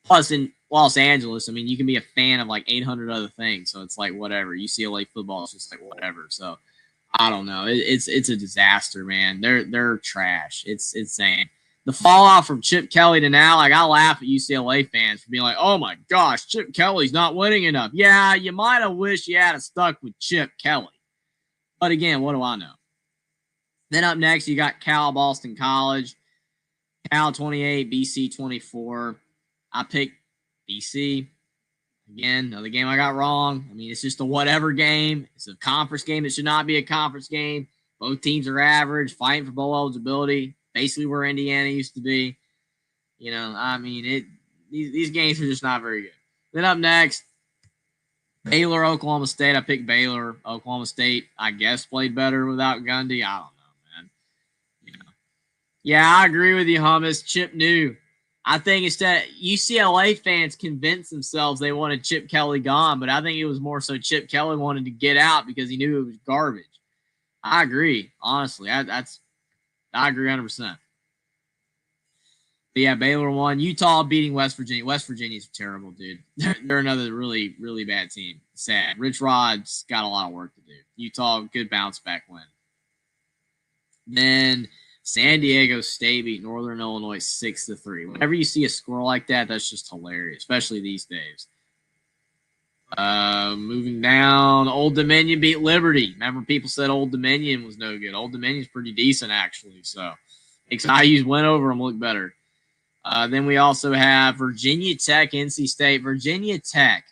Plus, in Los Angeles, I mean, you can be a fan of like 800 other things. So it's like whatever. UCLA football is just like whatever. So I don't know. It's a disaster, man. They're trash. It's insane. The fallout from Chip Kelly to now, like, I laugh at UCLA fans for being like, oh my gosh, Chip Kelly's not winning enough. Yeah, you might have wished you had stuck with Chip Kelly. But again, what do I know? Then up next, you got Cal Boston College. Cal 28, BC 24. I picked BC. Again, another game I got wrong. I mean, it's just a whatever game. It's a conference game. It should not be a conference game. Both teams are average, fighting for bowl eligibility. Basically where Indiana used to be. I mean, these games are just not very good. Then up next, Baylor, Oklahoma State. I picked Baylor. Oklahoma State, I guess, played better without Gundy. I don't know, man. Yeah, I agree with you, Hummus. Chip knew. I think instead UCLA fans convinced themselves they wanted Chip Kelly gone, but I think it was more so Chip Kelly wanted to get out because he knew it was garbage. I agree, honestly. I agree 100%. But yeah, Baylor won. Utah beating West Virginia. West Virginia's terrible, dude. They're another really, really bad team. Sad. Rich Rod's got a lot of work to do. Utah, good bounce back win. Then San Diego State beat Northern Illinois 6-3. Whenever you see a score like that, that's just hilarious, especially these days. Moving down, Old Dominion beat Liberty. Remember, people said Old Dominion was no good. Old Dominion's pretty decent, actually. So, makes IU's win over them look better. Then we also have Virginia Tech, NC State. Virginia Tech,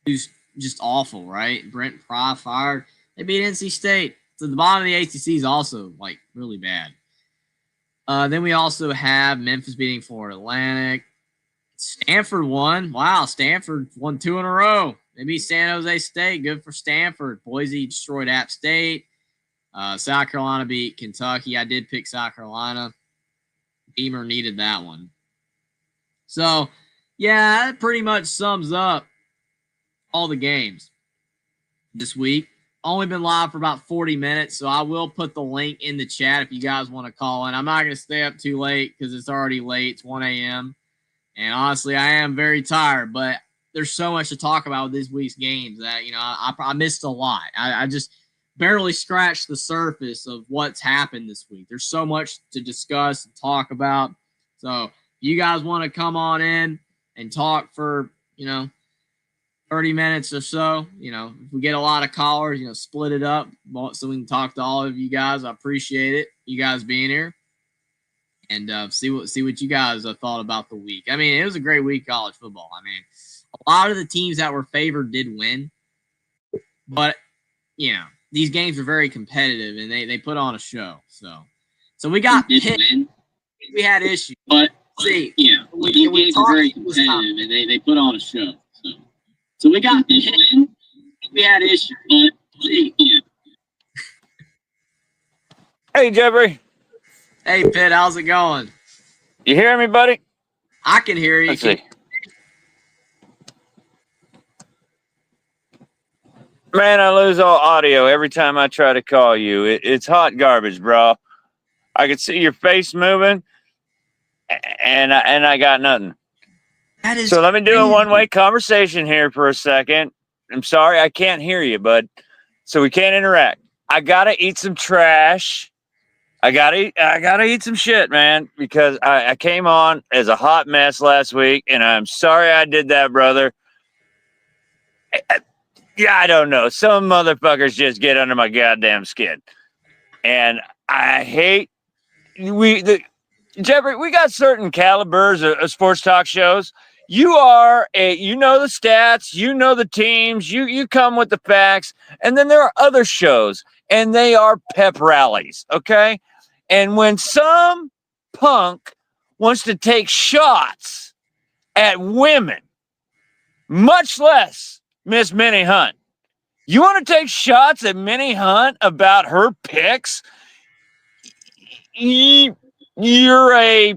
who's just awful, right? Brent Pry fired. They beat NC State. So the bottom of the ACC is also, like, really bad. Then we also have Memphis beating Florida Atlantic. Stanford won. Wow, Stanford won 2 in a row. They beat San Jose State. Good for Stanford. Boise destroyed App State. South Carolina beat Kentucky. I did pick South Carolina. Beamer needed that one. So, yeah, that pretty much sums up all the games this week. Only been live for about 40 minutes, so I will put the link in the chat if you guys want to call in. I'm not going to stay up too late because it's already late. It's 1 a.m. And honestly, I am very tired, but there's so much to talk about with this week's games that, I missed a lot. I just barely scratched the surface of what's happened this week. There's so much to discuss and talk about. So if you guys want to come on in and talk for, 30 minutes or so, if we get a lot of callers, split it up so we can talk to all of you guys. I appreciate it, you guys being here. And see what you guys thought about the week. I mean, it was a great week of college football. I mean, a lot of the teams that were favored did win, but these games are very competitive and they put on a show. So we got Pitt. We had issues, but see, these games are very competitive and they put on a show. So we got Pitt. We had issues, but see. Hey, Jeffrey. Hey, Pitt, how's it going? You hear me, buddy? I can hear you. Let's see. Man, I lose all audio every time I try to call you. It's hot garbage, bro. I can see your face moving, and I got nothing. That is so let me do crazy. a one-way conversation here for a second. I'm sorry, I can't hear you, bud. So we can't interact. I gotta eat some trash. I gotta eat some shit, man, because I came on as a hot mess last week, and I'm sorry I did that, brother. Yeah, I don't know. Some motherfuckers just get under my goddamn skin, and I hate Jeffrey. We got certain calibers of sports talk shows. You know the stats, you know the teams, you come with the facts, and then there are other shows, and they are pep rallies, okay? And when some punk wants to take shots at women, much less Miss Minnie Hunt, you want to take shots at Minnie Hunt about her picks? You're a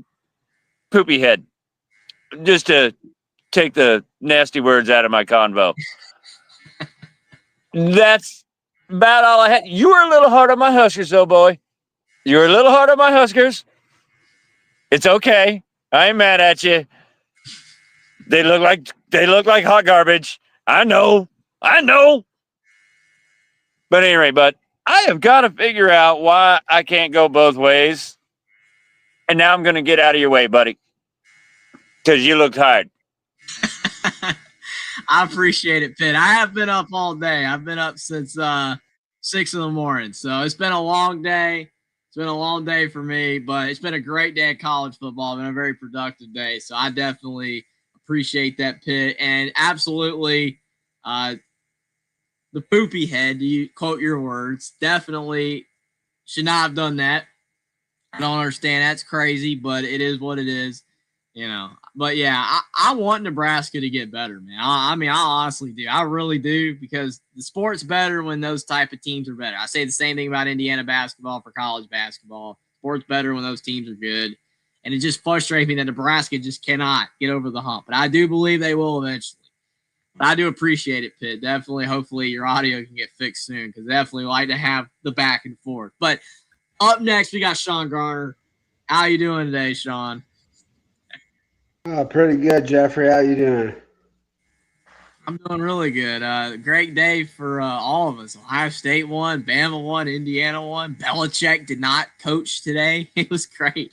poopy head. Just to take the nasty words out of my convo. That's about all I had. You were a little hard on my Huskers, though, boy. You were a little hard on my Huskers. It's okay. I ain't mad at you. They look like hot garbage. I know. But anyway, I have got to figure out why I can't go both ways. And now I'm going to get out of your way, buddy, because you look tired. I appreciate it, Pitt. I have been up all day. I've been up since 6 in the morning. So it's been a long day. It's been a long day for me, but it's been a great day of college football. It's been a very productive day. So I definitely appreciate that, Pitt. And absolutely, the poopy head, to you quote your words, definitely should not have done that. I don't understand. That's crazy, but it is what it is. But yeah, I want Nebraska to get better, man. I mean, I honestly do. I really do, because the sport's better when those type of teams are better. I say the same thing about Indiana basketball for college basketball. Sport's better when those teams are good. And it just frustrates me that Nebraska just cannot get over the hump. But I do believe they will eventually. But I do appreciate it, Pitt. Definitely, hopefully your audio can get fixed soon, because definitely like to have the back and forth. But up next, we got Sean Garner. How you doing today, Sean? Pretty good, Jeffrey. How you doing? I'm doing really good. Great day for all of us. Ohio State won, Bama won, Indiana won. Belichick did not coach today. It was great.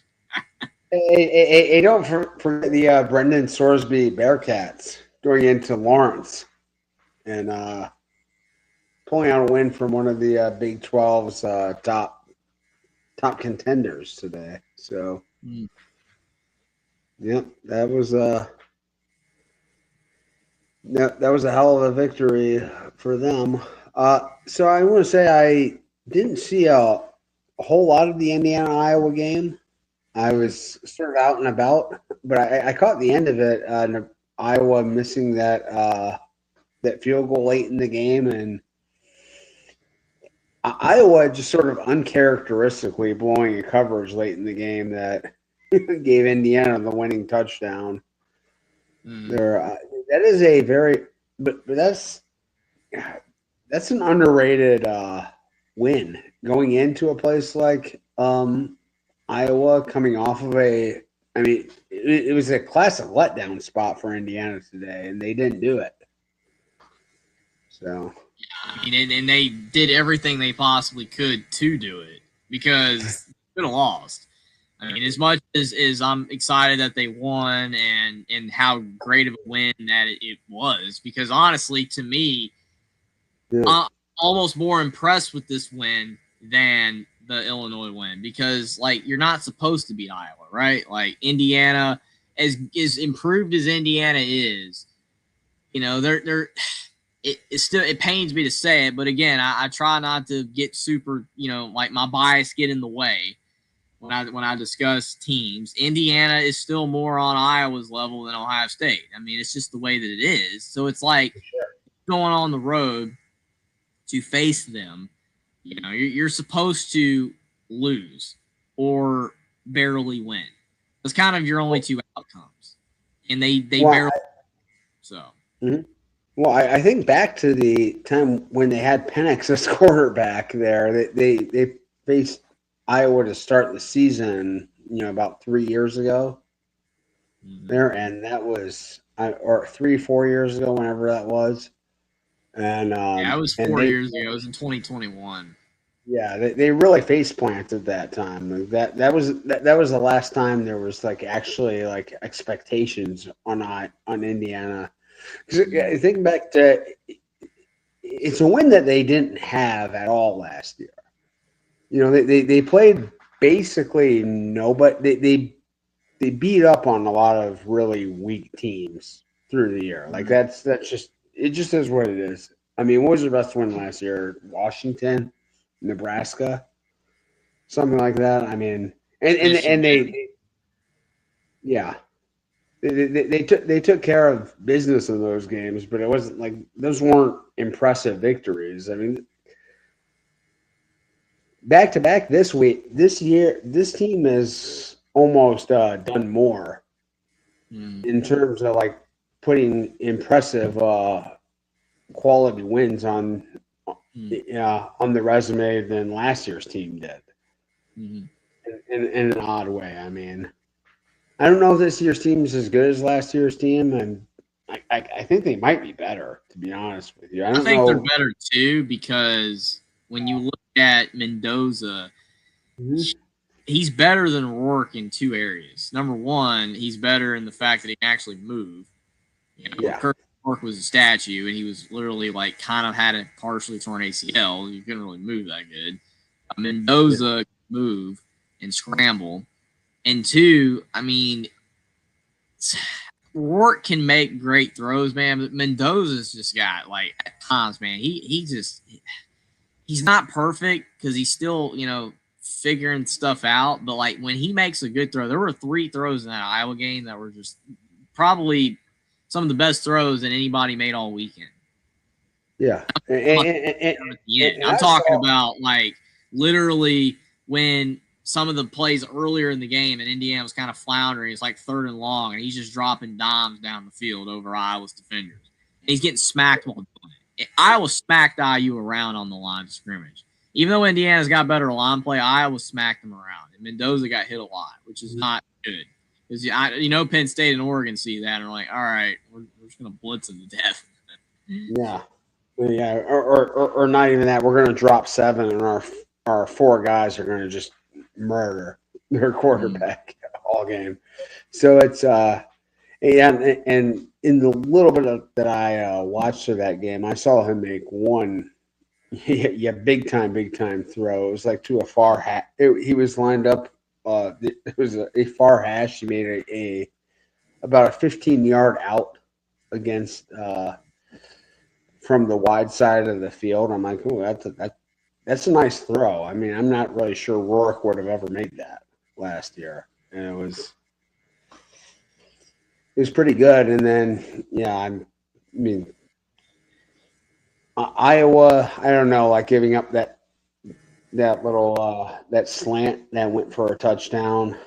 Hey, don't forget the Brendan Sorsby Bearcats going into Lawrence and pulling out a win from one of the Big 12's top contenders today. So. Yep, that was a hell of a victory for them. So I want to say I didn't see a whole lot of the Indiana-Iowa game. I was sort of out and about, but I caught the end of it. Iowa missing that field goal late in the game, and Iowa just sort of uncharacteristically blowing a coverage late in the game that gave Indiana the winning touchdown. That is a very, but that's an underrated win going into a place like Iowa, coming off of a I mean, it was a classic letdown spot for Indiana today, and they didn't do it. So, I mean, and they did everything they possibly could to do it because they could have lost. I mean, as much as I'm excited that they won and how great of a win that it was, because honestly, to me, yeah. I'm almost more impressed with this win than the Illinois win because, like, you're not supposed to beat Iowa, right? Like, Indiana, as improved as Indiana is, you know, they're it pains me to say it, but again, I try not to get super, you know, like my bias get in the way when I discuss teams. Indiana is still more on Iowa's level than Ohio State. I mean, it's just the way that it is. So it's like going on the road to face them. You know, you're supposed to lose or barely win. That's kind of your only two outcomes, and they barely so. Mm-hmm. Well, I think back to the time when they had Penix as quarterback there. They faced Iowa to start the season, you know, about 3 years ago. Mm-hmm. There, and that was or 3-4 years ago, whenever that was. And Yeah, it was and 4 years ago. It was in 2021. yeah, they really face planted that time. Like that was the last time there was like actually like expectations on Indiana. Because think back to, it's a win that they didn't have at all last year. You know, they played basically nobody. They beat up on a lot of really weak teams through the year. Like that's just, it just is what it is. I mean, what was their best win last year? Washington, Nebraska, something like that. I mean, and they yeah. They took care of business in those games, but it wasn't like those weren't impressive victories. I mean, back to back this year, this team has almost done more in terms of like putting impressive quality wins on the resume than last year's team did. In an odd way. I mean, I don't know if this year's team is as good as last year's team, and I think they might be better, to be honest with you. I don't think know. they're better too because when you look at Mendoza, he's better than Rourke in two areas. Number one, he's better in the fact that he can actually move. You know, Yeah. Kirk Rourke was a statue, and he was literally like kind of had a partially torn ACL. You couldn't really move that good. Mendoza can move and scramble. And two, I mean, Rourke can make great throws, man. But Mendoza's just got like at times, man. He's not perfect because he's still, you know, figuring stuff out. But like when he makes a good throw, there were 3 throws in that Iowa game that were just probably some of the best throws that anybody made all weekend. Yeah, I'm talking about like literally when some of the plays earlier in the game and Indiana was kind of floundering. It's like 3rd and long, and he's just dropping dimes down the field over Iowa's defenders. And he's getting smacked while doing it. Iowa smacked IU around on the line of scrimmage. Even though Indiana's got better line play, Iowa smacked them around. And Mendoza got hit a lot, which is not good. Because, you know, Penn State and Oregon see that and are like, all right, we're just going to blitz them to death. Yeah. Yeah, or not even that. We're going to drop 7, and our 4 guys are going to just murder their quarterback all game. So it's and in the little bit that I watched of that game, I saw him make one big time throw. It was like to a far hash. He was lined up. It was a far hash. He made a about a 15-yard out against. From the wide side of the field. I'm like, oh, that's a nice throw. I mean, I'm not really sure Rourke would have ever made that last year, and it was pretty good. And then, yeah, I mean, Iowa, I don't know, like giving up that little that slant that went for a touchdown,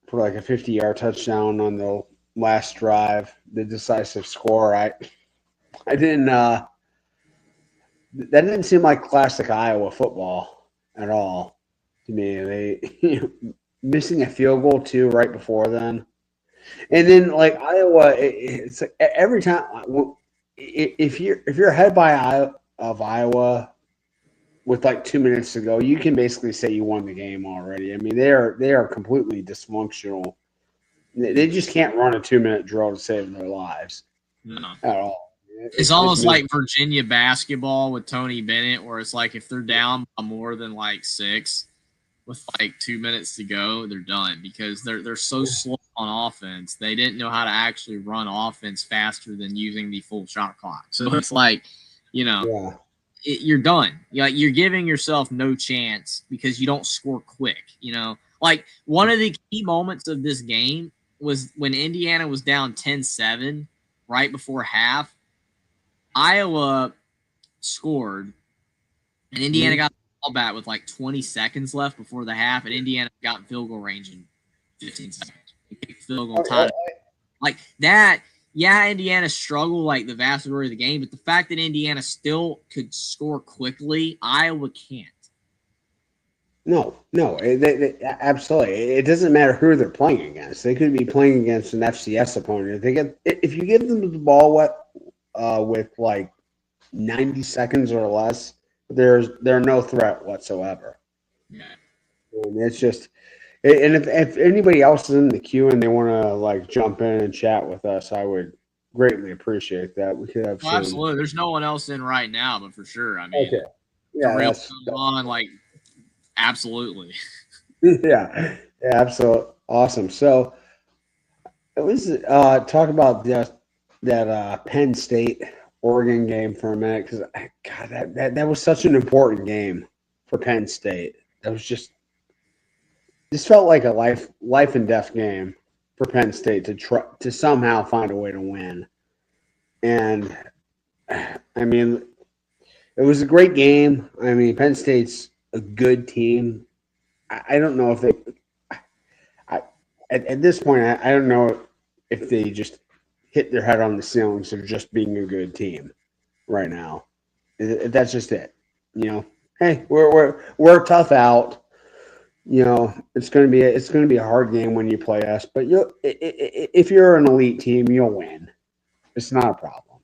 for like a 50-yard touchdown on the last drive, the decisive score. I didn't. That didn't seem like classic Iowa football at all to me. They missing a field goal too right before then. And then like Iowa, it's like every time if you're ahead of Iowa with like 2 minutes to go, you can basically say you won the game already. I mean, they are completely dysfunctional. They just can't run a 2-minute drill to save their lives No. at all. It's almost like Virginia basketball with Tony Bennett, where it's like if they're down by more than like 6 with like 2 minutes to go, they're done because they're so slow on offense. They didn't know how to actually run offense faster than using the full shot clock. So it's like, you're done. You're giving yourself no chance because you don't score quick. Like one of the key moments of this game was when Indiana was down 10-7 right before half. Iowa scored, and Indiana got the ball back with like 20 seconds left before the half, and Indiana got in field goal range in 15 seconds. Field goal time. Like that, Indiana struggled like the vast majority of the game, but the fact that Indiana still could score quickly, Iowa can't. No, absolutely. It doesn't matter who they're playing against. They could be playing against an FCS opponent. If you give them the ball with like 90 seconds or less, they're no threat whatsoever. Yeah, and it's just. And if anybody else is in the queue and they want to like jump in and chat with us, I would greatly appreciate that. We could have absolutely. There's no one else in right now, but for sure, I mean, okay, yeah, that's on like. Absolutely. Yeah, absolutely. Awesome. So it was talk about that Penn State Oregon game for a minute because God, that was such an important game for Penn State. That was this felt like a life and death game for Penn State to somehow find a way to win. And I mean, it was a great game. I mean, Penn State's a good team. I don't know if they. At this point, I don't know if they just hit their head on the ceilings of just being a good team right now. That's just it. Hey, we're tough out. It's going to be a hard game when you play us, but if you're an elite team, you'll win. It's not a problem.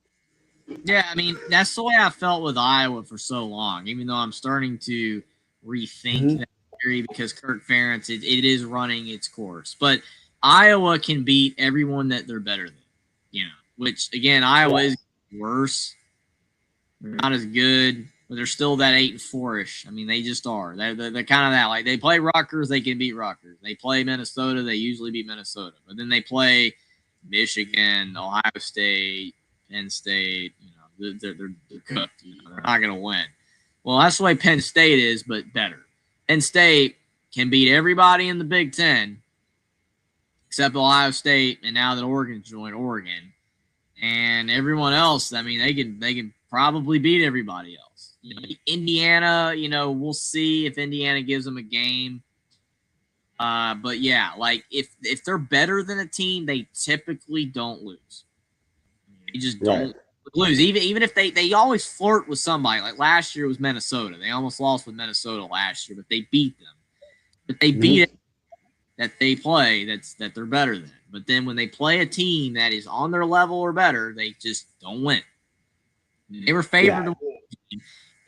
Yeah, I mean, that's the way I felt with Iowa for so long, even though I'm starting to rethink that theory because Kirk Ferentz, it is running its course. But Iowa can beat everyone that they're better than, which, again, Iowa is worse. They're not as good, but they're still that 8-4-ish. I mean, they just are. They're kind of that. Like, they play Rutgers, they can beat Rutgers. They play Minnesota, they usually beat Minnesota. But then they play Michigan, Ohio State, Penn State, they're cooked. They're not going to win. Well, that's the way Penn State is, but better. Penn State can beat everybody in the Big Ten except Ohio State, and now that Oregon's joined Oregon, and everyone else. I mean, they can probably beat everybody else. Indiana, we'll see if Indiana gives them a game. But yeah, like if they're better than a team, they typically don't lose. They just don't lose. Even if they always flirt with somebody. Like last year it was Minnesota. They almost lost with Minnesota last year, but they beat them. But they beat it that they play that they're better than. But then when they play a team that is on their level or better, they just don't win. They were favored to win.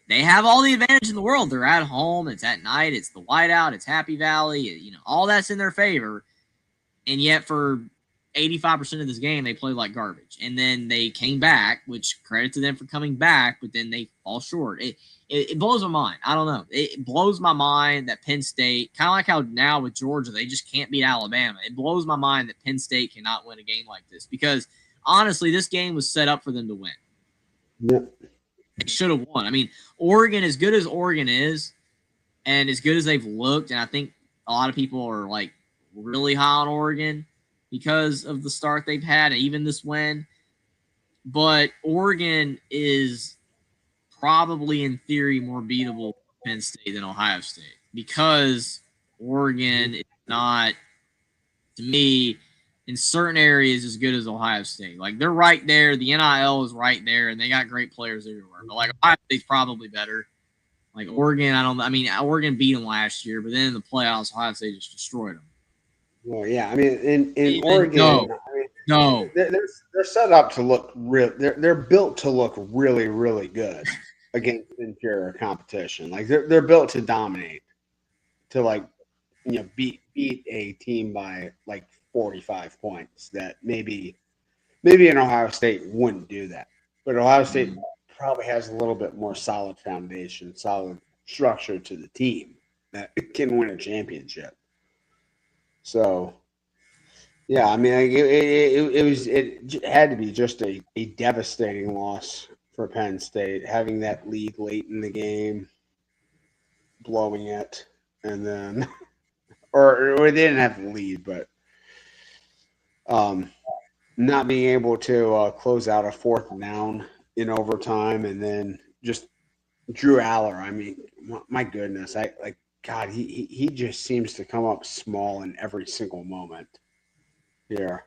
They have all the advantage in the world. They're at home. It's at night. It's the whiteout. It's Happy Valley. All that's in their favor. And yet for 85% of this game, they played like garbage. And then they came back, which credit to them for coming back, but then they fall short. It blows my mind. I don't know. It blows my mind that Penn State, kind of like how now with Georgia, they just can't beat Alabama. It blows my mind that Penn State cannot win a game like this because, honestly, this game was set up for them to win. Yep. They should have won. I mean, Oregon, as good as Oregon is and as good as they've looked, and I think a lot of people are like really high on Oregon because of the start they've had and even this win. But Oregon is probably in theory more beatable Penn State than Ohio State because Oregon is not, to me, in certain areas as good as Ohio State. Like they're right there. The NIL is right there, and they got great players everywhere. But like Ohio State's probably better. Like Oregon, Oregon beat them last year, but then in the playoffs, Ohio State just destroyed them. Well, yeah. I mean, in Even- Oregon, no, I mean, no. they're set up to look real. They're built to look really, really good against inferior competition. Like they're built to dominate, to like beat a team by like 45 points. That maybe an Ohio State wouldn't do that, but Ohio State probably has a little bit more solid foundation, solid structure to the team that can win a championship. So, yeah, I mean, it had to be just a devastating loss for Penn State, having that lead late in the game, blowing it, and then or they didn't have the lead, but not being able to close out a fourth down in overtime, and then just Drew Aller. I mean, my goodness, I like God. He just seems to come up small in every single moment here.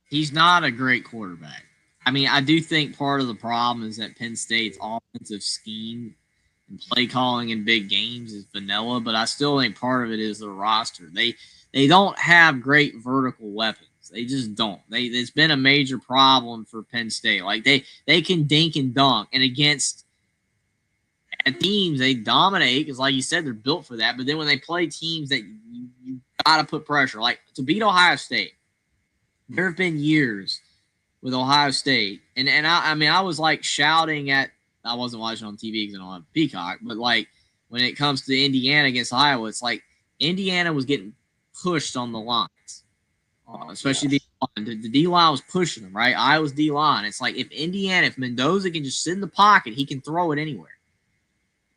He's not a great quarterback. I mean, I do think part of the problem is that Penn State's offensive scheme and play calling in big games is vanilla, but I still think part of it is the roster. They don't have great vertical weapons. They just don't. It's been a major problem for Penn State. Like they can dink and dunk, and against teams they dominate because, like you said, they're built for that. But then when they play teams that you gotta put pressure, like to beat Ohio State, there have been years with Ohio State, and I mean I was like shouting at. I wasn't watching on TV because I don't have Peacock, but like when it comes to Indiana against Iowa, it's like Indiana was getting pushed on the lines, especially the D line was pushing them, right? Iowa's D line. It's like if Mendoza can just sit in the pocket, he can throw it anywhere.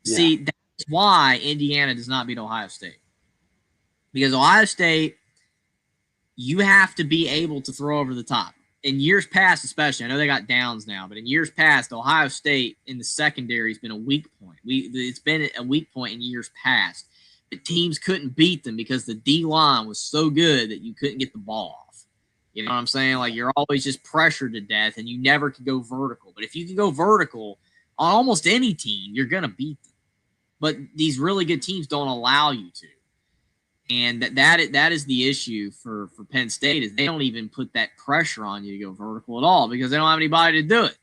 Yeah. See, that's why Indiana does not beat Ohio State, because Ohio State, you have to be able to throw over the top. In years past, especially, I know they got downs now, but in years past, Ohio State in the secondary has been a weak point. It's been a weak point in years past. The teams couldn't beat them because the D line was so good that you couldn't get the ball off. You know what I'm saying? Like you're always just pressured to death, and you never could go vertical. But if you can go vertical on almost any team, you're gonna beat them. But these really good teams don't allow you to. And that is the issue for Penn State, is they don't even put that pressure on you to go vertical at all because they don't have anybody to do it.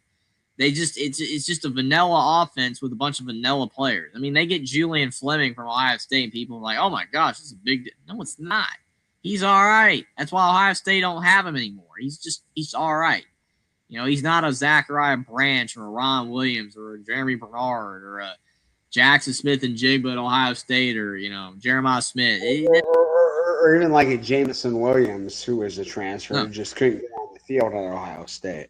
They just it's just a vanilla offense with a bunch of vanilla players. I mean, they get Julian Fleming from Ohio State, and people are like, "Oh my gosh, this is a big." No, it's not. He's all right. That's why Ohio State don't have him anymore. He's all right. You know, he's not a Zachariah Branch or a Ron Williams or a Jeremy Bernard or a Jackson Smith and Jigba at Ohio State, or Jeremiah Smith, or even like a Jameson Williams, who was a transfer, just couldn't get on the field at Ohio State.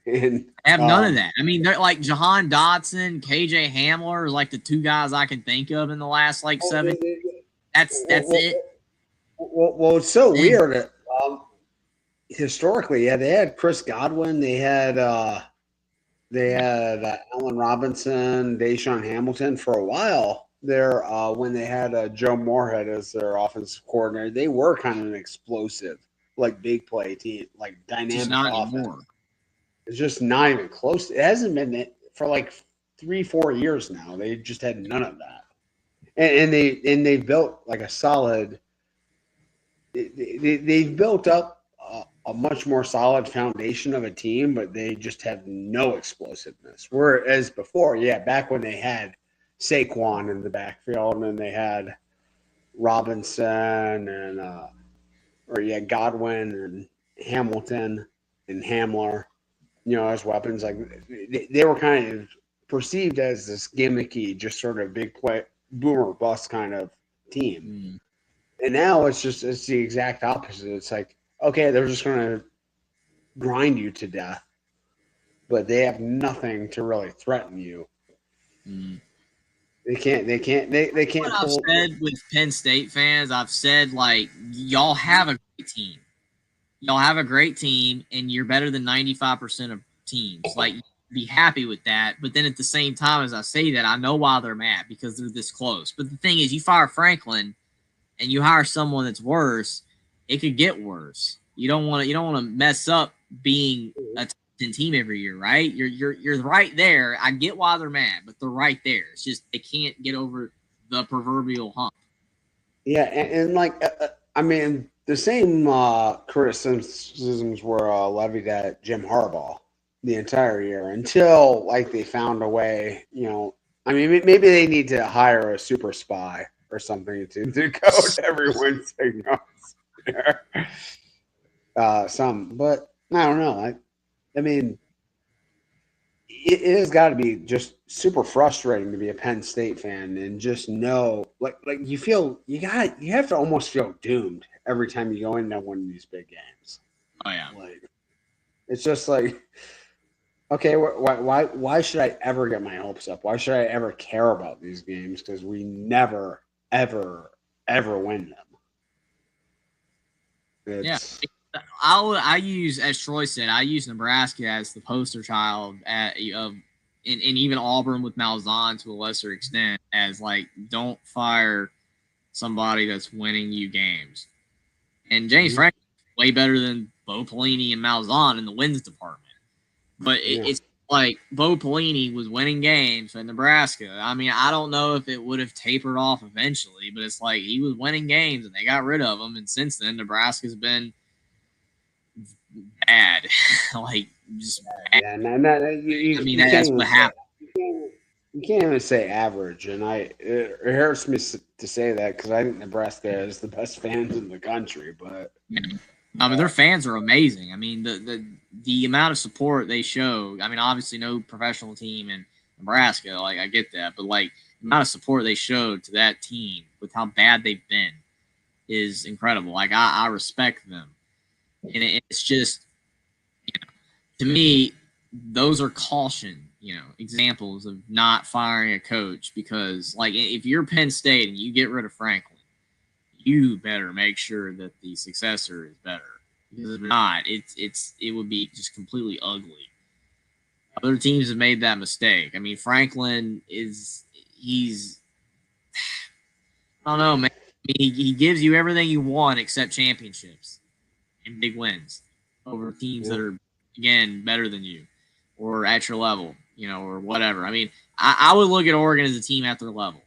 And I have none of that. I mean, they're like Jahan Dotson, KJ Hamler, are like the two guys I can think of in the last like 7. That's it. Well, it's so weird. Historically, they had Chris Godwin, they had Allen Robinson, Deshaun Hamilton for a while there. When they had Joe Moorhead as their offensive coordinator, they were kind of an explosive, like big play team, like dynamic offense. Anymore. It's just not even close. It hasn't been it for like 3-4 years now. They just had none of that, and they built like a solid. They've built up a much more solid foundation of a team, but they just have no explosiveness. Whereas before, back when they had Saquon in the backfield and they had Robinson and Godwin and Hamilton and Hamler, as weapons, like they were kind of perceived as this gimmicky, just sort of big play, boomer bust kind of team. And now it's the exact opposite. It's like, okay, they're just going to grind you to death, but they have nothing to really threaten you. They can't. What I've said with Penn State fans, I've said, like, y'all have a great team. Y'all have a great team, and you're better than 95% of teams. Like, be happy with that. But then at the same time, as I say that, I know why they're mad, because they're this close. But the thing is, you fire Franklin and you hire someone that's worse, it could get worse. You don't want to mess up being a top 10 team every year, right? You're right there. I get why they're mad, but they're right there. It's just they can't get over the proverbial hump. Yeah, and like I mean, the same criticisms were levied at Jim Harbaugh the entire year until like they found a way. I mean, maybe they need to hire a super spy or something to code everyone's signals. But I don't know. I mean, it has got to be just super frustrating to be a Penn State fan and just know, like you have to almost feel doomed every time you go into one of these big games. Oh yeah, Like it's just like, okay, why should I ever get my hopes up? Why should I ever care about these games? Because we never, ever, ever win them. yeah. It's I use, as Troy said, I use Nebraska as the poster child of, and even Auburn with Malzahn to a lesser extent, as like, don't fire somebody that's winning you games. And James Franklin is way better than Bo Pelini and Malzahn in the wins department. But it's like Bo Pelini was winning games in Nebraska. I mean, I don't know if it would have tapered off eventually, but it's like he was winning games and they got rid of him. And since then, Nebraska's been bad. Like, just bad. yeah, That's what happened. You can't even say average, and it hurts me to say that because I think Nebraska is the best fans in the country. But I mean, their fans are amazing. I mean, the amount of support they show. I mean, obviously, no professional team in Nebraska. Like, I get that, but like the amount of support they showed to that team with how bad they've been is incredible. Like, I respect them, and it's just, to me, those are caution, examples of not firing a coach, because like if you're Penn State and you get rid of Franklin, you better make sure that the successor is better. Because if not, it would be just completely ugly. Other teams have made that mistake. I mean, Franklin he's I don't know, man. I mean, he gives you everything you want except championships and big wins over teams that are, again, better than you or at your level, or whatever. I mean, I would look at Oregon as a team at their level.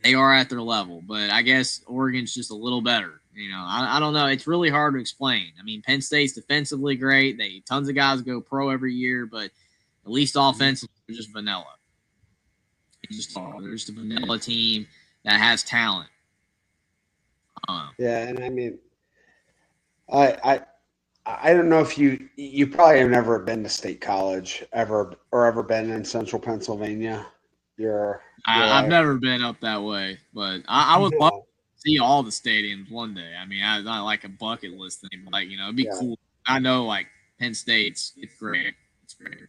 They are at their level, but I guess Oregon's just a little better. I don't know. It's really hard to explain. I mean, Penn State's defensively great. Tons of guys go pro every year, but at least offensively, they're just vanilla. They're just a vanilla team that has talent. yeah, and I mean, I don't know if you probably have never been to State College ever been in Central Pennsylvania. I've never been up that way, but I would love to see all the stadiums one day. I mean, I not like a bucket list thing, but like, it'd be cool. I know, like, Penn State's, it's great. It's great.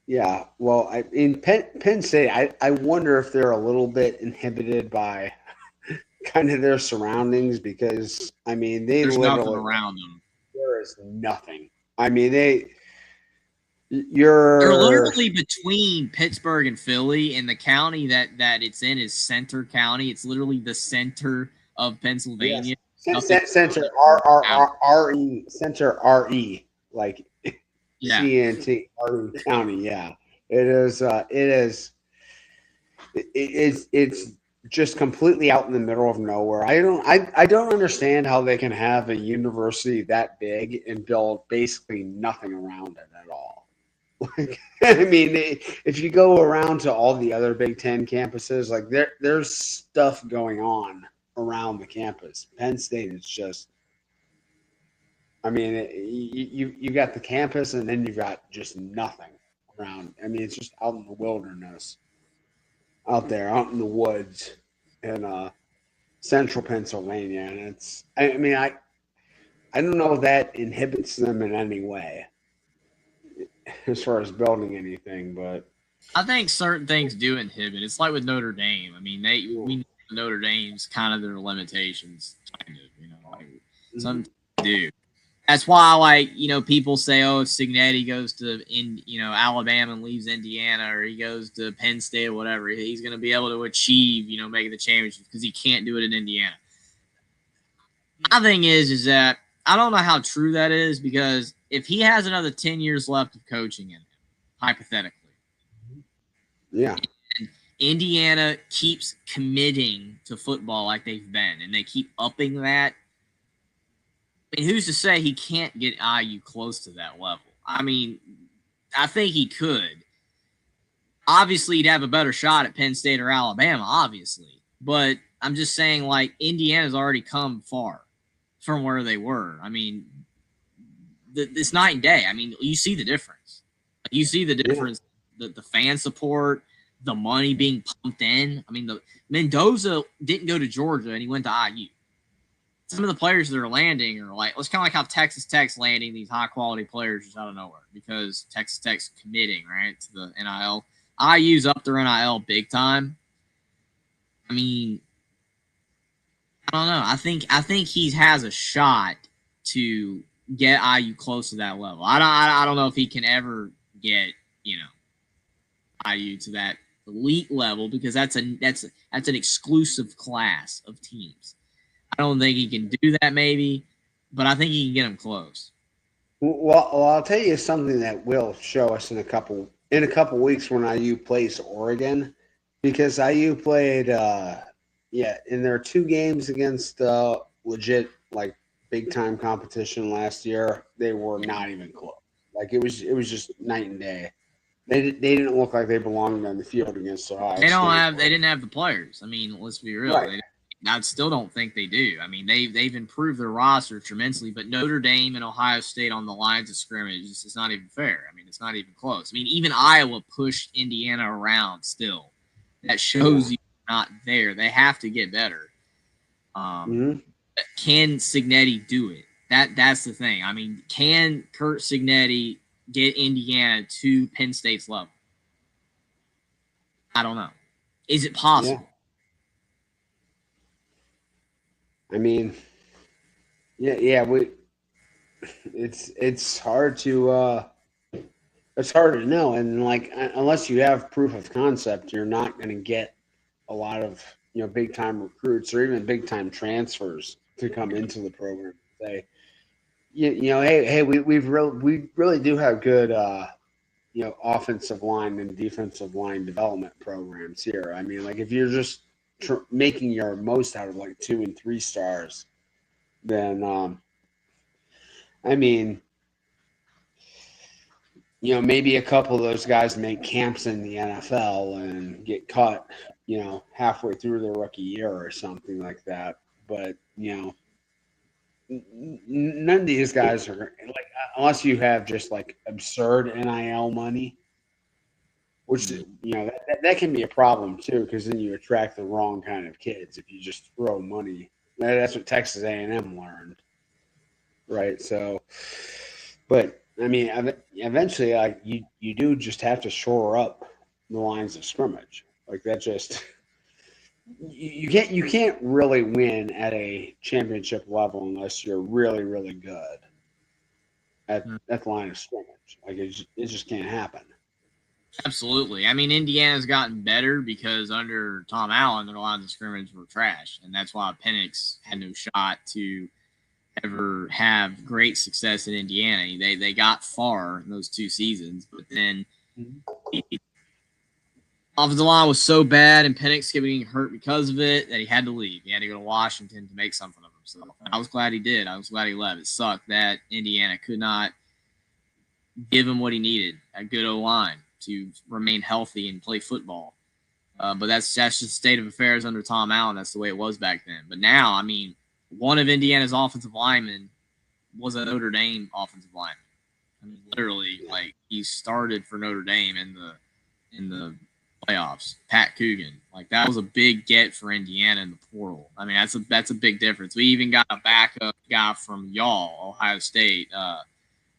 Yeah, well, in Penn State, I wonder if they're a little bit inhibited by kind of their surroundings, because I mean there's nothing around them. There is nothing. I mean they're literally between Pittsburgh and Philly, and the county that it's in is Center County. It's literally the center of Pennsylvania. Yes. Center R-E Center R-E, like C-N-T R-E County. Yeah, it's just completely out in the middle of nowhere. I don't understand how they can have a university that big and build basically nothing around it at all. Like, I mean, if you go around to all the other Big Ten campuses, like there's stuff going on around the campus. Penn State is just, I mean, you got the campus and then you've got just nothing around. I mean, it's just out in the wilderness, out there, out in the woods in central Pennsylvania, and I don't know if that inhibits them in any way as far as building anything, but I think certain things do inhibit. It's like with Notre Dame. I mean, we know Notre Dame's kind of their limitations, kind of, like some do. That's why, like, people say, oh, if Cignetti goes to Alabama and leaves Indiana, or he goes to Penn State or whatever, he's going to be able to achieve, making the championship, because he can't do it in Indiana. My thing is that I don't know how true that is, because if he has another 10 years left of coaching in him, hypothetically, yeah, and Indiana keeps committing to football like they've been, and they keep upping that, I mean, who's to say he can't get IU close to that level? I mean, I think he could. Obviously, he'd have a better shot at Penn State or Alabama, obviously. But I'm just saying, like, Indiana's already come far from where they were. I mean, it's night and day. I mean, you see the difference. You see the difference, the fan support, the money being pumped in. I mean, the Mendoza didn't go to Georgia and he went to IU. Some of the players that are landing are like, it's kind of like how Texas Tech's landing these high quality players just out of nowhere because Texas Tech's committing, right, to the NIL. IU's up their NIL big time. I mean, I don't know. I think he has a shot to get IU close to that level. I don't know if he can ever get, IU to that elite level because that's an exclusive class of teams. I don't think he can do that maybe, but I think he can get him close. Well, I'll tell you something that will show us in a couple weeks when IU plays Oregon, because IU played in their 2 games against legit like big time competition last year. They were not even close. Like it was just night and day. They didn't look like they belonged on the field against Ohio State. They didn't have the players. I mean, let's be real. Right. I still don't think they do. I mean, they've improved their roster tremendously, but Notre Dame and Ohio State on the lines of scrimmage, it's not even fair. I mean, it's not even close. I mean, even Iowa pushed Indiana around still. That shows you not there. They have to get better. Can Cignetti do it? That's the thing. I mean, can Curt Cignetti get Indiana to Penn State's level? I don't know. Is it possible? Yeah. I mean, it's hard to know, and like unless you have proof of concept, you're not going to get a lot of big time recruits or even big time transfers to come into the program. Say, hey, we really do have good offensive line and defensive line development programs here. I mean, like if you're just making your most out of like 2 and 3 stars, then I mean, maybe a couple of those guys make camps in the NFL and get cut, halfway through their rookie year or something like that. But none of these guys are like, unless you have just like absurd NIL money, which that can be a problem too, because then you attract the wrong kind of kids if you just throw money. That's what Texas A&M learned, right? So, but I mean, eventually, like you do just have to shore up the lines of scrimmage. Like that just you can't really win at a championship level unless you're really really good at the line of scrimmage. Like it just can't happen. Absolutely. I mean, Indiana's gotten better because under Tom Allen, their lines of scrimmage were trash, and that's why Penix had no shot to ever have great success in Indiana. They got far in those 2 seasons, but then offensive line was so bad and Penix kept getting hurt because of it that he had to leave. He had to go to Washington to make something of himself. And I was glad he did. I was glad he left. It sucked that Indiana could not give him what he needed, a good O-line to remain healthy and play football. But that's just the state of affairs under Tom Allen. That's the way it was back then. But now, I mean, one of Indiana's offensive linemen was a Notre Dame offensive lineman. I mean, literally, like he started for Notre Dame in the playoffs. Pat Coogan, like that was a big get for Indiana in the portal. I mean, that's a big difference. We even got a backup guy from y'all, Ohio State,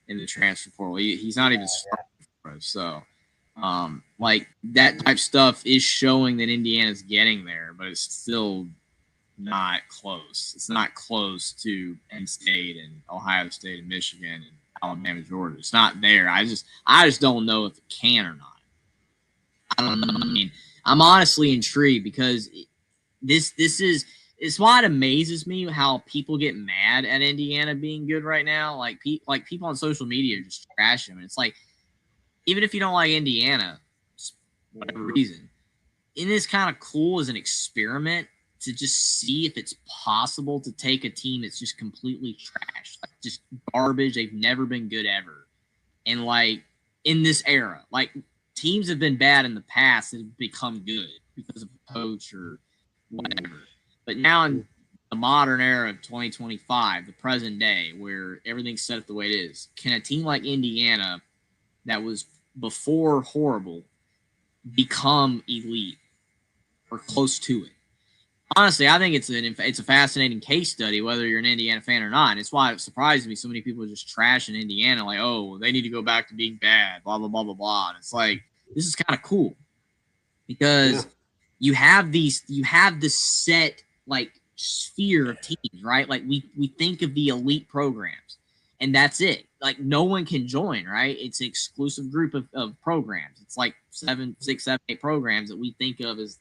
in the transfer portal. He's not even starting for us. So, like that type of stuff is showing that Indiana's getting there, but it's still not close. It's not close to Penn State and Ohio State and Michigan and Alabama, Georgia. It's not there. I just don't know if it can or not. I don't know. I mean, I'm honestly intrigued because it's why it amazes me how people get mad at Indiana being good right now. Like people on social media just trash them. And it's like, even if you don't like Indiana, whatever reason, it is kind of cool as an experiment to just see if it's possible to take a team that's just completely trashed just garbage. They've never been good ever. And like in this era, like teams have been bad in the past that have become good because of a coach or whatever. But now in the modern era of 2025, the present day, where everything's set up the way it is, can a team like Indiana that was before horrible become elite or close to it? Honestly, I think it's a fascinating case study, whether you're an Indiana fan or not. And it's why it surprised me so many people are just trashing Indiana, like, oh, they need to go back to being bad, blah, blah, blah, blah, blah. And it's like, this is kind of cool because you have this set, like, sphere of teams, right? Like, we think of the elite programs, and that's it. Like, no one can join, right? It's an exclusive group of programs. It's like 7, 6, 7, 8 programs that we think of as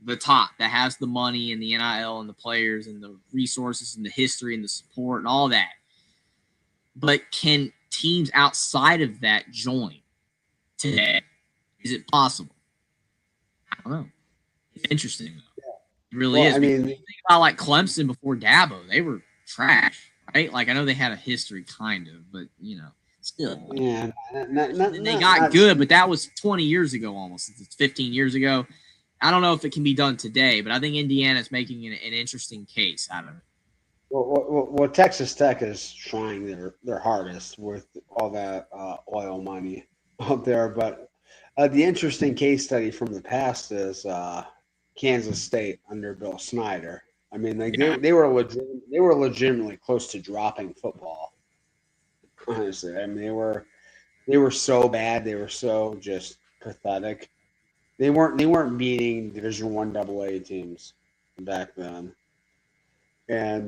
the top, that has the money and the NIL and the players and the resources and the history and the support and all that. But can teams outside of that join today? Is it possible? I don't know. It's interesting, though. It really is. I mean, think about like Clemson before Dabo. They were trash, right? Like, I know they had a history, kind of, but, you know, still. Yeah. They got good, but that was 20 years ago almost. It's 15 years ago. I don't know if it can be done today, but I think Indiana's making an interesting case out of it. Well, Texas Tech is trying their hardest with all that oil money out there. But the interesting case study from the past is Kansas State under Bill Snyder. I mean, they were legitimately close to dropping football. Honestly, I mean, they were so bad. They were so just pathetic. They weren't beating Division I AA teams back then, and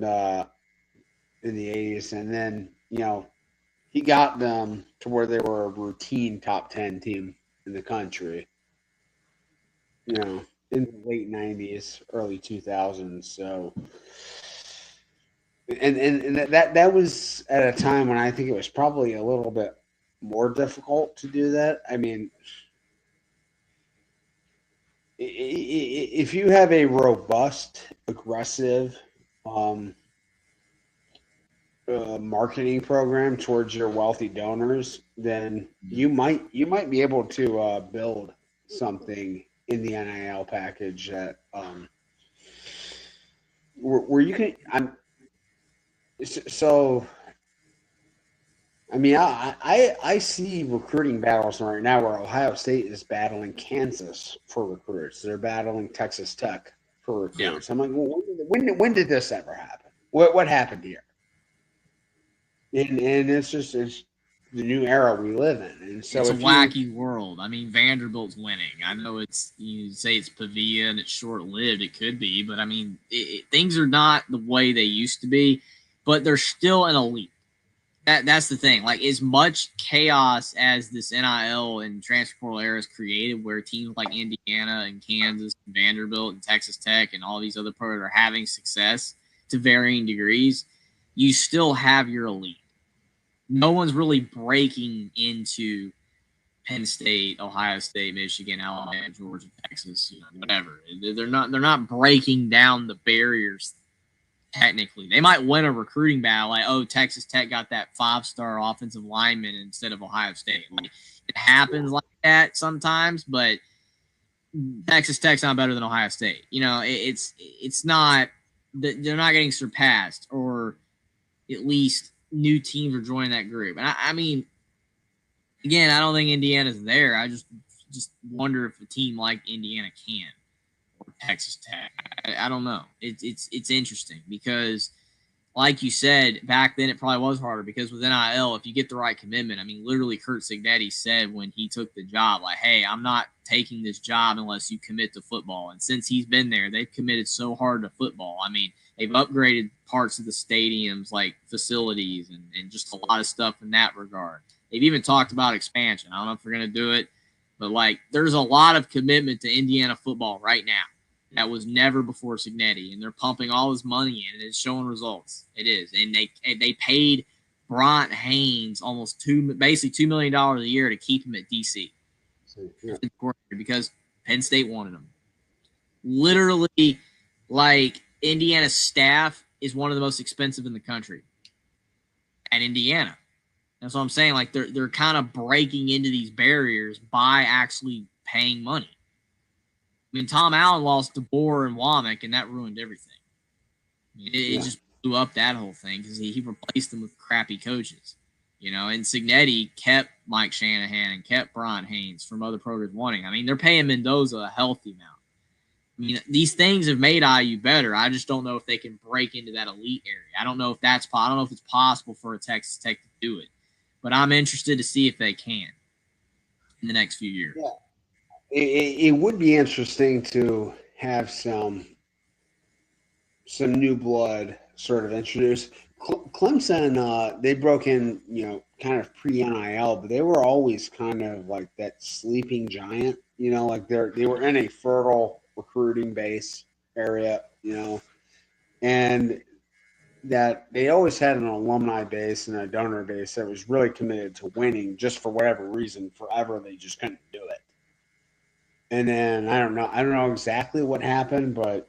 in the 80s, and then he got them to where they were a routine top 10 team in the country. In the late 90s, early 2000s. So, and that was at a time when I think it was probably a little bit more difficult to do that. I mean, if you have a robust, aggressive marketing program towards your wealthy donors, then you might be able to build something in the NIL package that where you can. I mean, I see recruiting battles right now where Ohio State is battling Kansas for recruits. They're battling Texas Tech for recruits. Yeah. I'm like, well, when did this ever happen? What happened here? And it's the new era we live in. And so it's a wacky world. I mean, Vanderbilt's winning. I know you say it's Pavia and it's short lived. It could be, but I mean, things are not the way they used to be. But they're still an elite. That's the thing. Like, as much chaos as this NIL and transfer portal era has created, where teams like Indiana and Kansas and Vanderbilt and Texas Tech and all these other programs are having success to varying degrees, you still have your elite. No one's really breaking into Penn State, Ohio State, Michigan, Alabama, Georgia, Texas, whatever. They're not breaking down the barriers. Technically, they might win a recruiting battle, like, oh, Texas Tech got that 5-star offensive lineman instead of Ohio State. Like, it happens like that sometimes, but Texas Tech's not better than Ohio State. It's not that they're not getting surpassed, or at least new teams are joining that group. And I mean, again, I don't think Indiana's there. I just wonder if a team like Indiana can. Texas Tech. I don't know. It's interesting because, like you said, back then it probably was harder because with NIL, if you get the right commitment, I mean, literally Kurt Cignetti said when he took the job, like, hey, I'm not taking this job unless you commit to football. And since he's been there, they've committed so hard to football. I mean, they've upgraded parts of the stadiums, like facilities and just a lot of stuff in that regard. They've even talked about expansion. I don't know if they're going to do it, but, like, there's a lot of commitment to Indiana football right now. That was never before Cignetti, and they're pumping all this money in, and it's showing results. It is, and they paid Bryant Haynes almost $2 million a year to keep him at DC, because Penn State wanted him. Literally, like, Indiana's staff is one of the most expensive in the country. at Indiana. That's what I'm saying. Like they're kind of breaking into these barriers by actually paying money. I mean, Tom Allen lost DeBoer and Womack, and that ruined everything. It just blew up that whole thing because he replaced them with crappy coaches. And Cignetti kept Mike Shanahan and kept Brian Haynes from other programs wanting. I mean, they're paying Mendoza a healthy amount. I mean, these things have made IU better. I just don't know if they can break into that elite area. I don't know if it's possible for a Texas Tech to do it. But I'm interested to see if they can in the next few years. Yeah. It would be interesting to have some new blood sort of introduced. Clemson, they broke in, kind of pre-NIL, but they were always kind of like that sleeping giant, like they were in a fertile recruiting base area, and that they always had an alumni base and a donor base that was really committed to winning just for whatever reason. Forever, they just couldn't do it. And then I don't know exactly what happened, but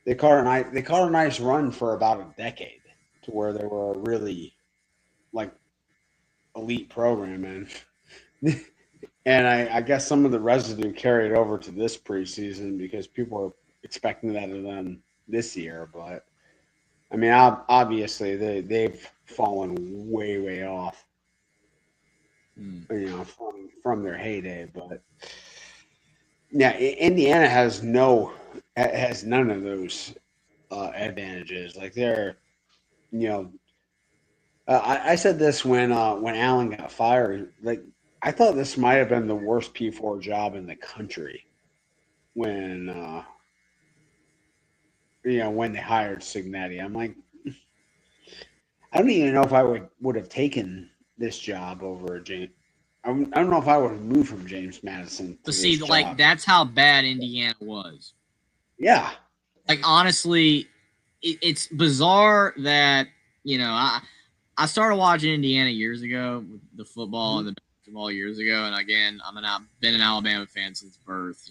they caught a nice run for about a decade to where they were a really like elite program, and I guess some of the residue carried over to this preseason because people are expecting that of them this year. But I mean, obviously they've fallen way off, from their heyday. But yeah, Indiana has none of those advantages. Like they're, I said this when Allen got fired. Like I thought this might have been the worst P4 job in the country when when they hired Cignetti. I'm like, I don't even know if I would have taken this job over James. I don't know if I would have moved from James Madison. But see, like that's how bad Indiana was. Yeah. Like honestly, it's bizarre that I started watching Indiana years ago with the football and the basketball years ago, and again, been an Alabama fan since birth.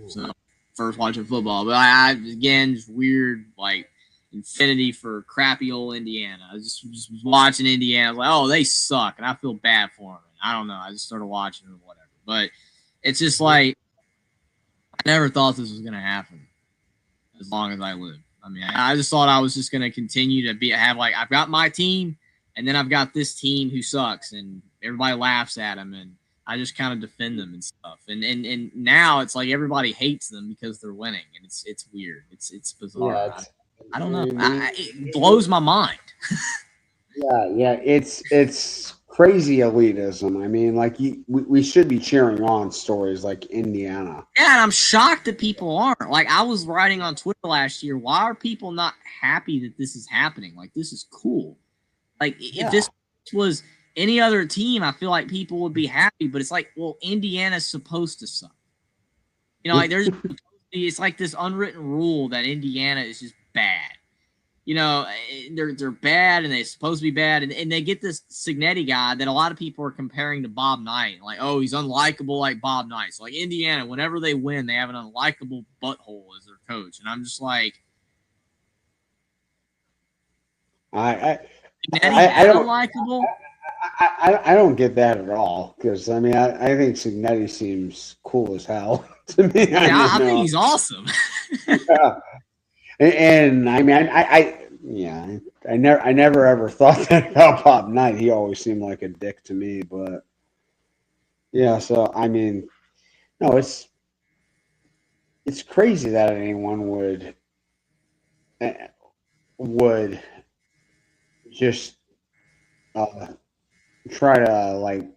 So first watching football, but I again just weird like infinity for crappy old Indiana. I just was watching Indiana, I was like, oh, they suck, and I feel bad for them. I don't know. I just started watching or whatever, but it's just like I never thought this was gonna happen as long as I live. I mean, I just thought I was just going to continue to have I've got my team, and then I've got this team who sucks, and everybody laughs at them, and I just kind of defend them and stuff. And now it's like everybody hates them because they're winning, and it's weird. It's bizarre. Yeah, I don't know. It blows my mind. Yeah. It's crazy elitism. I mean, like we should be cheering on stories like Indiana. Yeah, and I'm shocked that people aren't. Like I was writing on Twitter last year, why are people not happy that this is happening? Like this is cool. Like if this was any other team, I feel like people would be happy. But it's like, well, Indiana's supposed to suck. Like it's like this unwritten rule that Indiana is just bad. They're bad and they're supposed to be bad, and they get this Cignetti guy that a lot of people are comparing to Bob Knight, like, oh, he's unlikable like Bob Knight. So like Indiana, whenever they win, they have an unlikable butthole as their coach, and I'm just like, I don't unlikable. I don't get that at all because I mean I think Cignetti seems cool as hell to me. I think he's awesome. Yeah. And I mean, I never ever thought that about Bob Knight. He always seemed like a dick to me, but yeah. So I mean, no, it's crazy that anyone would just try to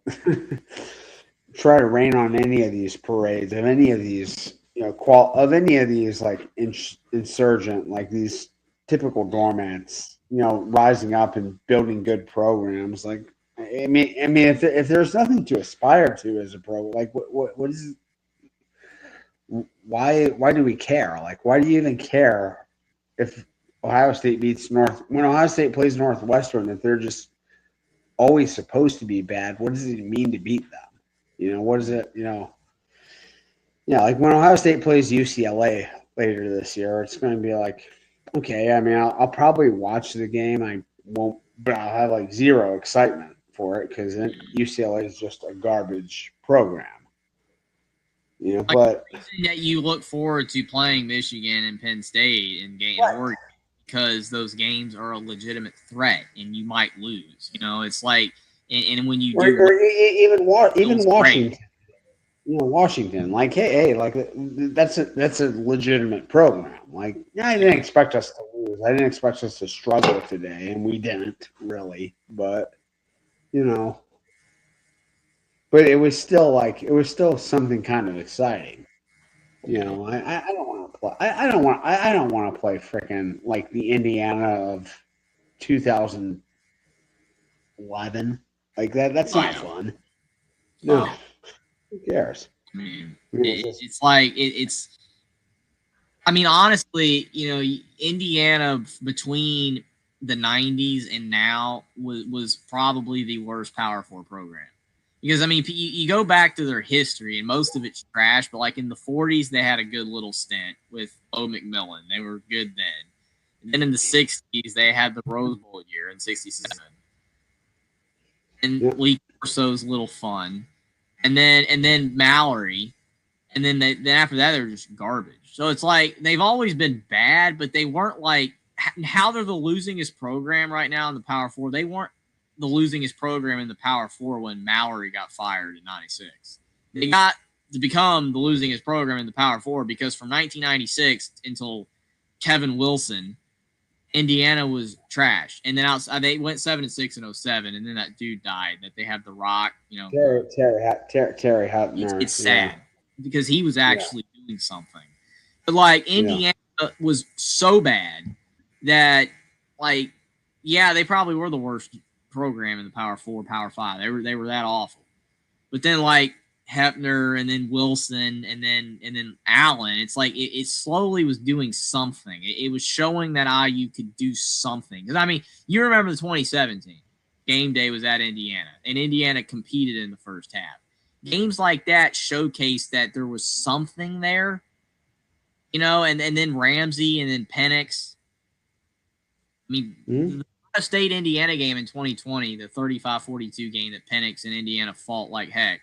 try to rain on any of these parades of any of these. Of any of these like insurgent, like these typical doormats, rising up and building good programs. Like, I mean, if there's nothing to aspire to as a pro, like what is? Why do we care? Like, why do you even care if Ohio State when Ohio State plays Northwestern? If they're just always supposed to be bad, what does it mean to beat them? What is it? Yeah, like when Ohio State plays UCLA later this year, it's going to be like, okay. I mean, I'll probably watch the game. I won't, but I'll have like zero excitement for it because UCLA is just a garbage program. Like But the reason that you look forward to playing Michigan and Penn State and Oregon because those games are a legitimate threat and you might lose. It's like, and when you do, or even Washington. Great. Washington, like, hey, like that's a legitimate program. Like, I didn't expect us to lose. I didn't expect us to struggle today, and we didn't really. But but it was still something kind of exciting. I don't want to play. I don't want to play freaking like the Indiana of 2011 like that. That's not fun. No, who cares? I mean, it's like it's. I mean, honestly, Indiana between the '90s and now was probably the worst Power Four program. Because I mean, you go back to their history, and most of it's trash. But like in the '40s, they had a good little stint with O. McMillan. They were good then. And then in the '60s, they had the Rose Bowl year in '67, and Lee Corso's little fun, and then Mallory, and then then after that they were just garbage. So it's like they've always been bad, but they weren't like how they're the losingest program right now in the Power Four. They weren't the losingest program in the Power Four when Mallory got fired in '96. They got to become the losingest program in the Power Four because from 1996 until Kevin Wilson, Indiana was trash, and then outside they went 7-6 in '07, and then that dude died. That they had the Rock, Terry Hutner. It's sad because he was actually doing something, but like Indiana was so bad that like they probably were the worst program in the Power Four, Power Five. They were that awful, but then like Hepner and then Wilson and then Allen. It's like it slowly was doing something. It was showing that IU could do something. Because I mean, you remember the 2017 game day was at Indiana, and Indiana competed in the first half. Games like that showcased that there was something there, and then Ramsey and then Penix. I mean, the Ohio State Indiana game in 2020, the 35-42 game that Penix and Indiana fought like heck.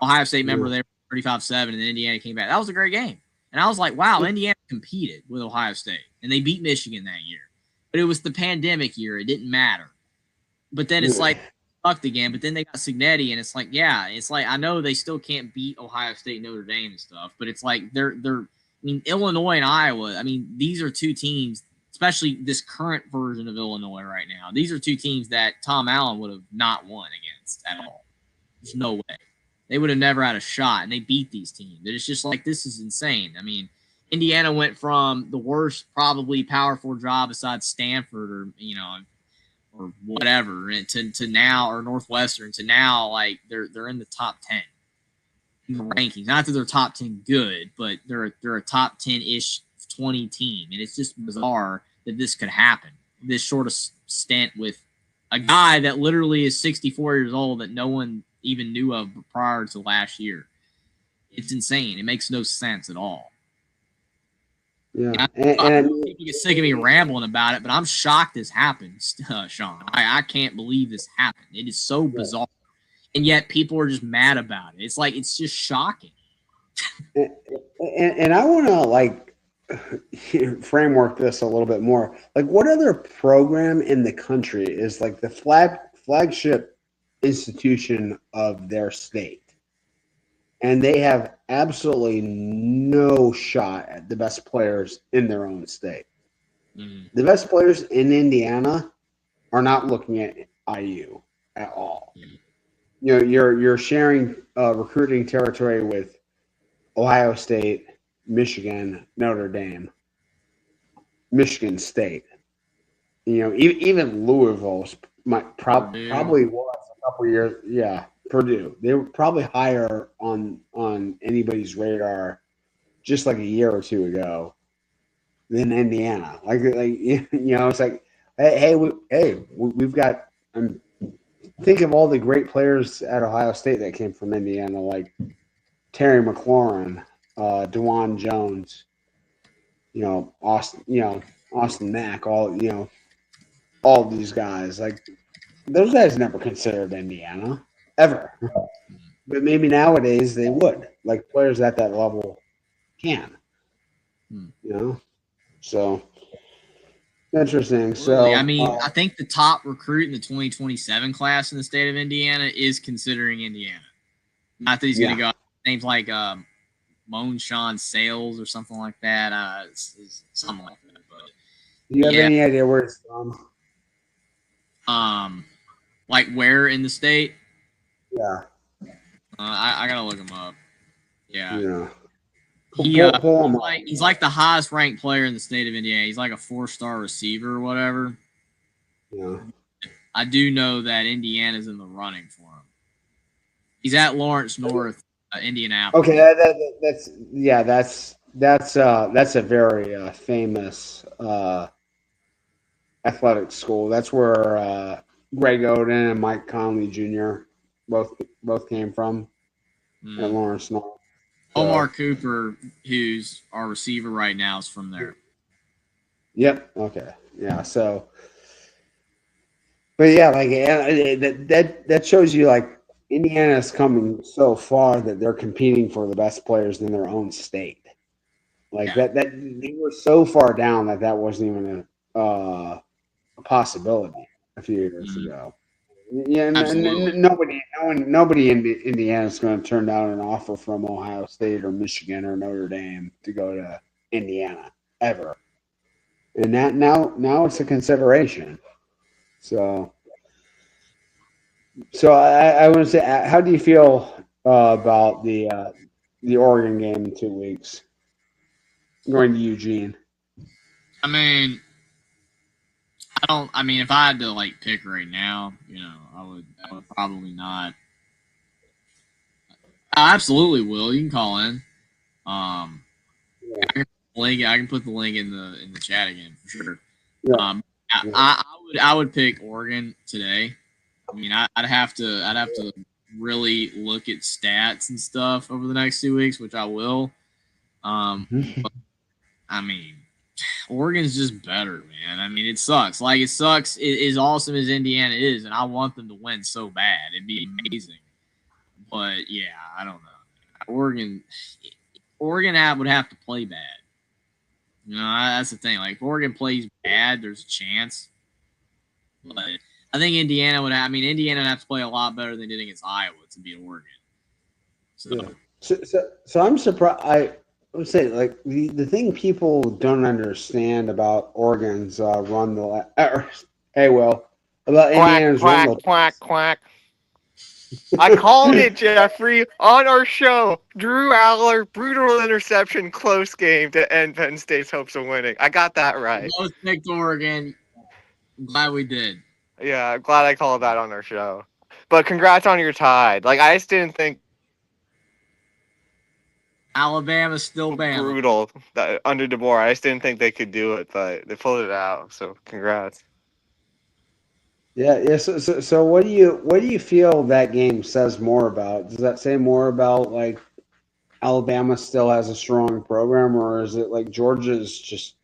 Ohio State, remember, they were 35-7, and then Indiana came back. That was a great game. And I was like, wow, Indiana competed with Ohio State, and they beat Michigan that year. But it was the pandemic year. It didn't matter. But then it's like, fucked again. But then they got Signetti, and it's like, it's like, I know they still can't beat Ohio State, Notre Dame and stuff, but it's like they're I mean, Illinois and Iowa, I mean, these are two teams, especially this current version of Illinois right now. These are two teams that Tom Allen would have not won against at all. There's no way. They would have never had a shot, and they beat these teams. It's just like, this is insane. I mean, Indiana went from the worst probably Power Four job besides Stanford or whatever to now, or Northwestern, to now, like they're in the top 10 in the rankings. Not that they're top 10 good, but they're a top 10-ish 20 team, and it's just bizarre that this could happen. This short of stint with a guy that literally is 64 years old that no one even knew of prior to last year. It's insane. It makes no sense at all. Yeah, and people get sick of me rambling about it, but I'm shocked this happened, Sean. I can't believe this happened. It is so bizarre, and yet people are just mad about it. It's like, it's just shocking. And I want to like framework this a little bit more. Like, what other program in the country is like the flagship institution of their state, and they have absolutely no shot at the best players in their own state? The best players in Indiana are not looking at IU at all. You're sharing recruiting territory with Ohio State, Michigan, Notre Dame, Michigan State. Even Louisville probably was a couple years. Yeah, Purdue. They were probably higher on anybody's radar just like a year or two ago than Indiana. It's like, we've got. Think of all the great players at Ohio State that came from Indiana, like Terry McLaurin, DeJuan Jones. Austin. Austin Mack, all these guys. Like those guys never considered Indiana ever, but maybe nowadays they would. Like players at that level can, So interesting. Absolutely. So I mean, I think the top recruit in the 2027 class in the state of Indiana is considering Indiana. Not that he's going to go names like Moonshawn Sales or something like that. It's something like that. But do you have any idea where it's from? Like where in the state? Yeah. I gotta look him up. Yeah. Yeah. He's like the highest ranked player in the state of Indiana. He's like a 4-star receiver or whatever. Yeah. I do know that Indiana's in the running for him. He's at Lawrence North, Indianapolis. Okay, that's a very famous athletic school. That's where Greg Oden and Mike Conley Jr. both came from at Lawrence North. Omar Cooper, who's our receiver right now, is from there. Yep. Okay. Yeah. So, but yeah, like that shows you like Indiana's coming so far that they're competing for the best players in their own state. Like that they were so far down that wasn't even a possibility a few years ago. Yeah, nobody in Indiana is going to turn down an offer from Ohio State or Michigan or Notre Dame to go to Indiana ever. And that now it's a consideration. So I want to say, how do you feel about the Oregon game in 2 weeks? Going to Eugene. I mean, if I had to like pick right now, I would probably not. I absolutely will. You can call in. I can put the link in the chat again for sure. Yeah. I would pick Oregon today. I mean, I'd have to really look at stats and stuff over the next 2 weeks, which I will. But, I mean, Oregon's just better, man. I mean, it sucks. Like, it sucks as awesome as Indiana is, and I want them to win so bad. It'd be amazing. But, yeah, I don't know. Oregon would have to play bad. That's the thing. Like, if Oregon plays bad, there's a chance. But I think Indiana would have to play a lot better than they did against Iowa to beat Oregon. So I'm surprised. I would say, like, the thing people don't understand about Oregon's run the about Indiana's run the quack. I called it, Jeffrey, on our show. Drew Aller, brutal interception, close game to end Penn State's hopes of winning. I got that right. Both picked Oregon. I'm glad we did. Yeah, I'm glad I called that on our show. But congrats on your tide. Like, I just didn't think Alabama's still Bama. Brutal under DeBoer. I just didn't think they could do it, but they pulled it out. So congrats. Yeah. So what do you feel that game says more about? Does that say more about like Alabama still has a strong program, or is it like Georgia's just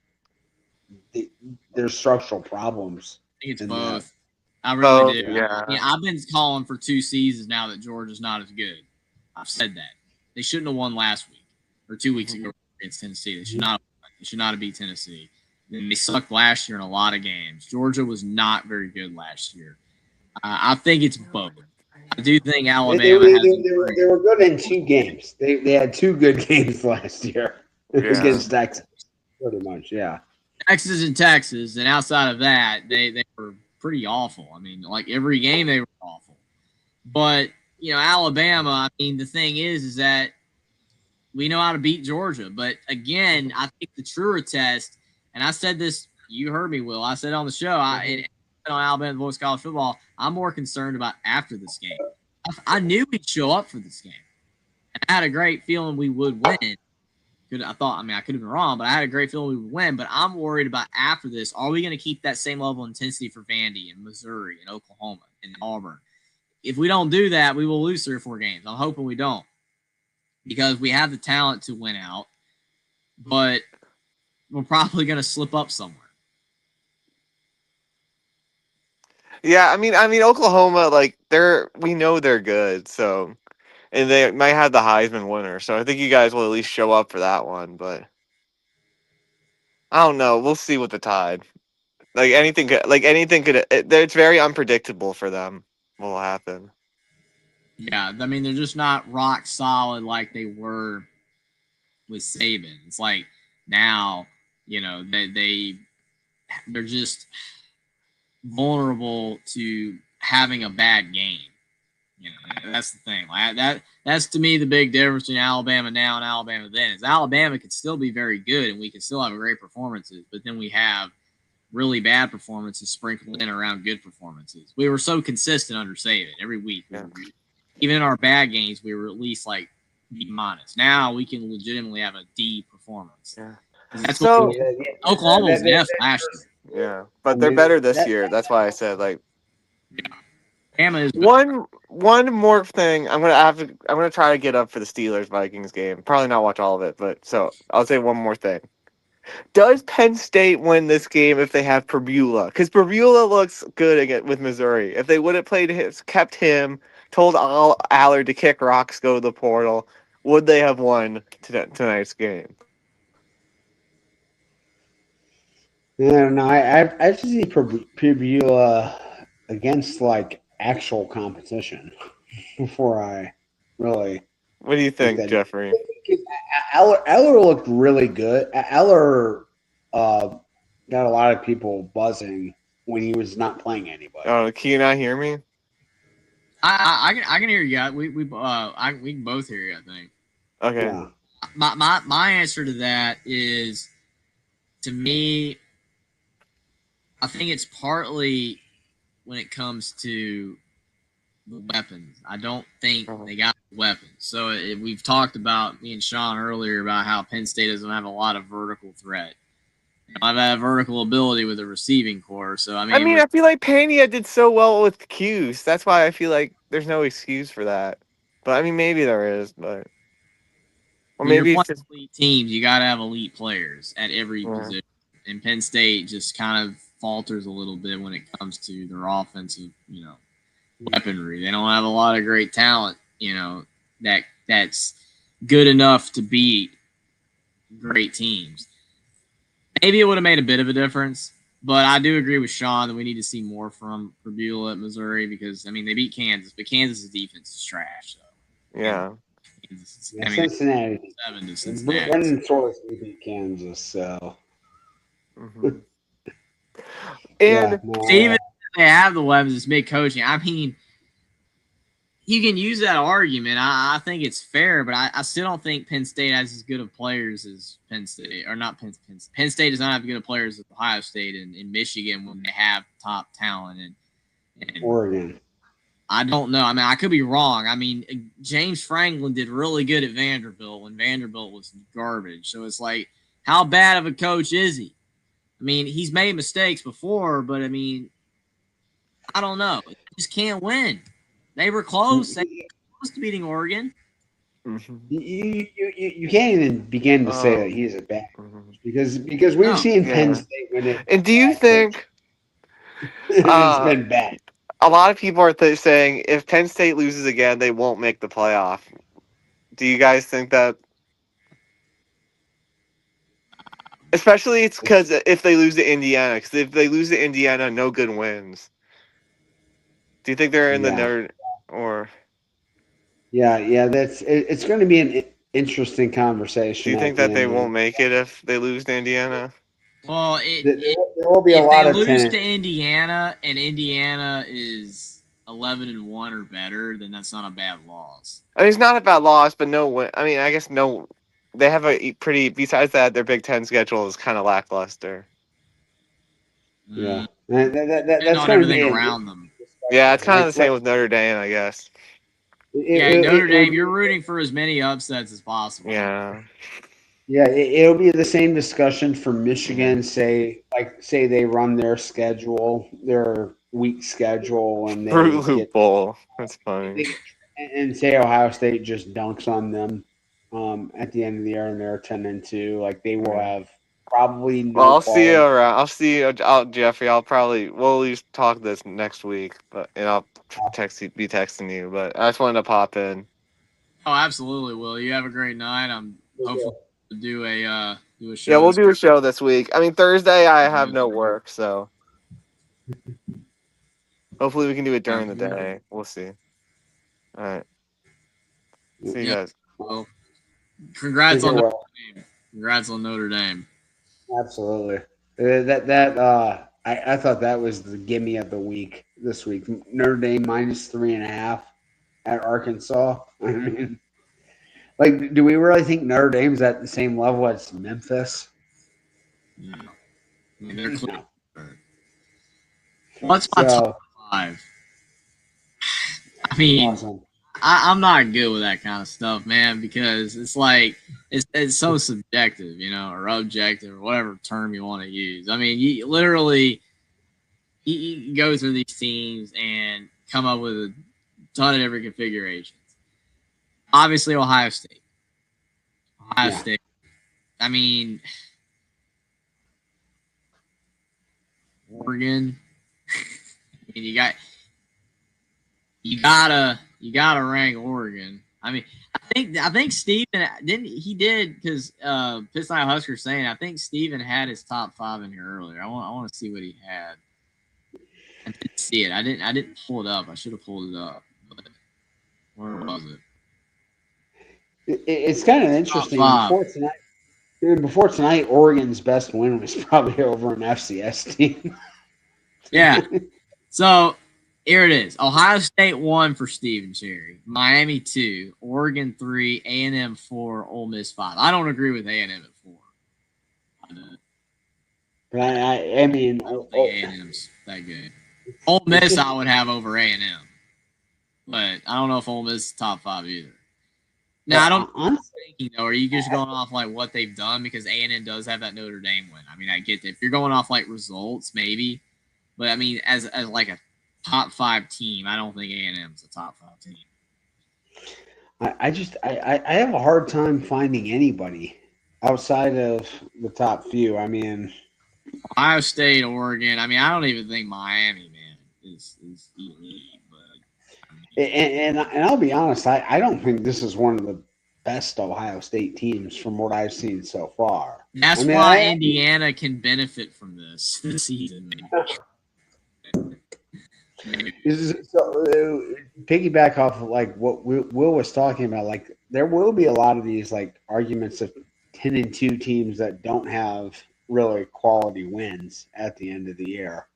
there's structural problems? I think it's both. I really do. Yeah. I've been calling for 2 seasons now that Georgia's not as good. I've said that. They shouldn't have won last week or 2 weeks ago against Tennessee. They should not have beat Tennessee. And they sucked last year in a lot of games. Georgia was not very good last year. I think it's both. I do think Alabama they were good in 2 games. They had 2 good games last year against Texas. Pretty much, yeah. Texas, and outside of that, they were pretty awful. I mean, like every game they were awful. But, Alabama, I mean, the thing is that we know how to beat Georgia. But again, I think the truer test, and I said this, you heard me, Will. I said on the show, on Alabama Voice College Football, I'm more concerned about after this game. I knew we'd show up for this game. And I had a great feeling we would win. I could have been wrong, but I had a great feeling we would win. But I'm worried about after this. Are we going to keep that same level of intensity for Vandy and Missouri and Oklahoma and Auburn? If we don't do that, we will lose 3 or 4 games. I'm hoping we don't, because we have the talent to win out, but we're probably going to slip up somewhere. Yeah, I mean, Oklahoma, like we know they're good, so and they might have the Heisman winner, so I think you guys will at least show up for that one. But I don't know. We'll see with the Tide. Anything could. It's very unpredictable for them. What will happen? Yeah, I mean they're just not rock solid like they were with Saban. It's like now, they're just vulnerable to having a bad game. That's the thing. Like that's to me the big difference between Alabama now and Alabama then. Is Alabama could still be very good and we can still have great performances, but then we have really bad performances sprinkled in around good performances. We were so consistent under Saban every week. Yeah. Even in our bad games, we were at least like B minus. Now we can legitimately have a D performance. Yeah. That's So what Oklahoma was an F last year. yeah, but they're better this year. That's why I said like. Bama is One more thing. I'm gonna try to get up for the Steelers Vikings game. Probably not watch all of it, but so I'll say one more thing. Does Penn State win this game if they have Perbula? Because Perbula looks good again with Missouri. If they would have kept him, told Allard to kick rocks, go to the portal, would they have won tonight's game? Yeah, no, I have to see Pubula against like actual competition before I really What do you think, that. Jeffrey? Eller looked really good. Eller got a lot of people buzzing when he was not playing anybody. Oh, can you not hear me? I can hear you. We can both hear you. I think. Okay. Yeah. My answer to that is, to me, I think it's partly when it comes to the weapons. I don't think they got weapons. So we've talked about, me and Sean earlier, about how Penn State doesn't have a lot of vertical threat. I've had vertical ability with the receiving core. So I feel like Pania did so well with Q's. That's why I feel like there's no excuse for that. But I mean, maybe there is, but or maybe you're it's playing just elite teams. You got to have elite players at every position. And Penn State just kind of falters a little bit when it comes to their offensive, weaponry. They don't have a lot of great talent, that's good enough to beat great teams. Maybe it would have made a bit of a difference, but I do agree with Sean that we need to see more from Perbula at Missouri because they beat Kansas, but Kansas' defense is trash. So yeah. Cincinnati. 7 to Cincinnati. Brendan Soros beat Kansas, so. Mm-hmm. And even if they have the weapons, it's mid coaching. I mean, you can use that argument. I think it's fair, but I still don't think Penn State has as good of players as Penn State, or not Penn State. Penn State does not have good of players as Ohio State and Michigan when they have top talent and Oregon. I don't know. I mean, I could be wrong. I mean, James Franklin did really good at Vanderbilt when Vanderbilt was garbage. So it's like, how bad of a coach is he? I mean, he's made mistakes before, but I mean, I don't know. He just can't win. They were close. They were close to beating Oregon. Mm-hmm. You can't even begin to say that he's a bad coach because we've seen Penn State win it. And do you think it's been bad? A lot of people are saying if Penn State loses again, they won't make the playoff. Do you guys think that? Especially it's because if they lose to Indiana, because if they lose to Indiana, no good wins. Do you think they're in the nerd or? Yeah, it's going to be an interesting conversation. Do you think that they won't make it if they lose to Indiana? Well, there will be a lot of if they lose to Indiana and Indiana is 11-1 or better, then that's not a bad loss. I mean, it's not a bad loss, but no win. I mean, I guess no. They have a pretty. Besides that, their Big Ten schedule is kind of lackluster. Yeah, that's on everything around them. Yeah, it's kind of the same with Notre Dame, I guess. Notre Dame, you're rooting for as many upsets as possible. Yeah. Yeah, it'll be the same discussion for Michigan. Say they run their schedule, their week schedule, and they Fruit Bowl. That's funny. And say Ohio State just dunks on them at the end of the year, and they're 10-2. Like they will have probably no. Well, I'll see you quality. around. I'll see you, Jeffrey. We'll at least talk this next week, and I'll be texting you. But I just wanted to pop in. Oh, absolutely, Will. You have a great night. I'm hopefully to do a show. Yeah, we'll this do a show this week. I mean, Thursday I have Mhm. no work, so hopefully we can do it during the Yeah. day. We'll see. All right. See you Yeah. guys. Well, congrats Take on care, Notre Will. Dame. Congrats on Notre Dame. Absolutely. I thought that was the gimme of the week this week. Notre Dame -3.5 at Arkansas. I mean, like, do we really think Notre Dame's at the same level as Memphis? No. I mean, they're clear. No. What's my So top 5? I mean, awesome. I'm not good with that kind of stuff, man, because it's like it's so subjective, or objective, or whatever term you want to use. I mean, you literally you go through these teams and come up with a ton of different configurations. Obviously, Ohio State. Ohio Yeah. State. I mean, Oregon. I mean, you gotta rank Oregon. I mean, I think Steven did because Piss Night Husker saying I think Steven had his top 5 in here earlier. I want to see what he had. I didn't see it. I didn't pull it up. I should have pulled it up. But where was it? It's kind of interesting. Top 5. Before tonight, Oregon's best win was probably over an FCS team. Yeah. So here it is. Ohio State 1 for Stephen Cherry. Miami 2. Oregon 3. A&M 4. Ole Miss 5. I don't agree with A&M at 4. But I mean, I don't think A&M's that good. Ole Miss I would have over A&M. But I don't know if Ole Miss is top 5 either. Now, I don't know. Are you just going off like what they've done? Because A&M does have that Notre Dame win. I mean, I get that. If you're going off like results, maybe. But I mean, as like a top 5 team, I don't think A&M's a top 5 team. I have a hard time finding anybody outside of the top few. I mean, Ohio State, Oregon. I mean, I don't even think Miami, man, is elite. But and I'll be honest, I don't think this is one of the best Ohio State teams from what I've seen so far. That's why Indiana can benefit from this season. So, piggyback off of like what Will was talking about, like there will be a lot of these like arguments of 10-2 teams that don't have really quality wins at the end of the year.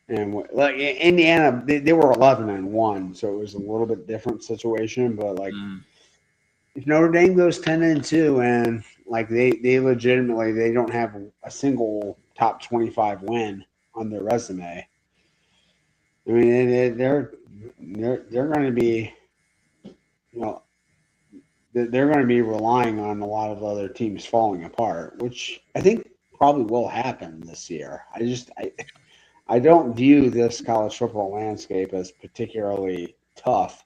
And like Indiana, they were 11-1, so it was a little bit different situation. But like, if Notre Dame goes 10-2, and like they legitimately they don't have a single top 25 win on their resume. I mean, they're going to be, they're going to be relying on a lot of other teams falling apart, which I think probably will happen this year. I don't view this college football landscape as particularly tough.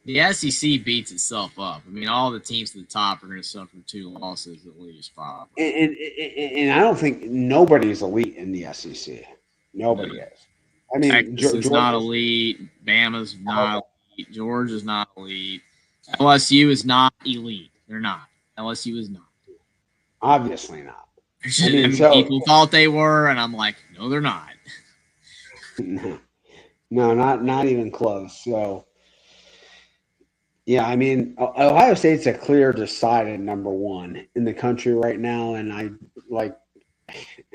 The SEC beats itself up. I mean, all the teams at the top are going to suffer 2 losses at least, probably. And I don't think nobody's elite in the SEC. Nobody is. I mean, Texas is not elite. Bama's not elite. Georgia's not elite. LSU is not elite. They're not. LSU is not. Obviously not. I mean, people thought they were, and I'm like, no, they're not. No, not even close. So, yeah, I mean, Ohio State's a clear, decided number 1 in the country right now, and I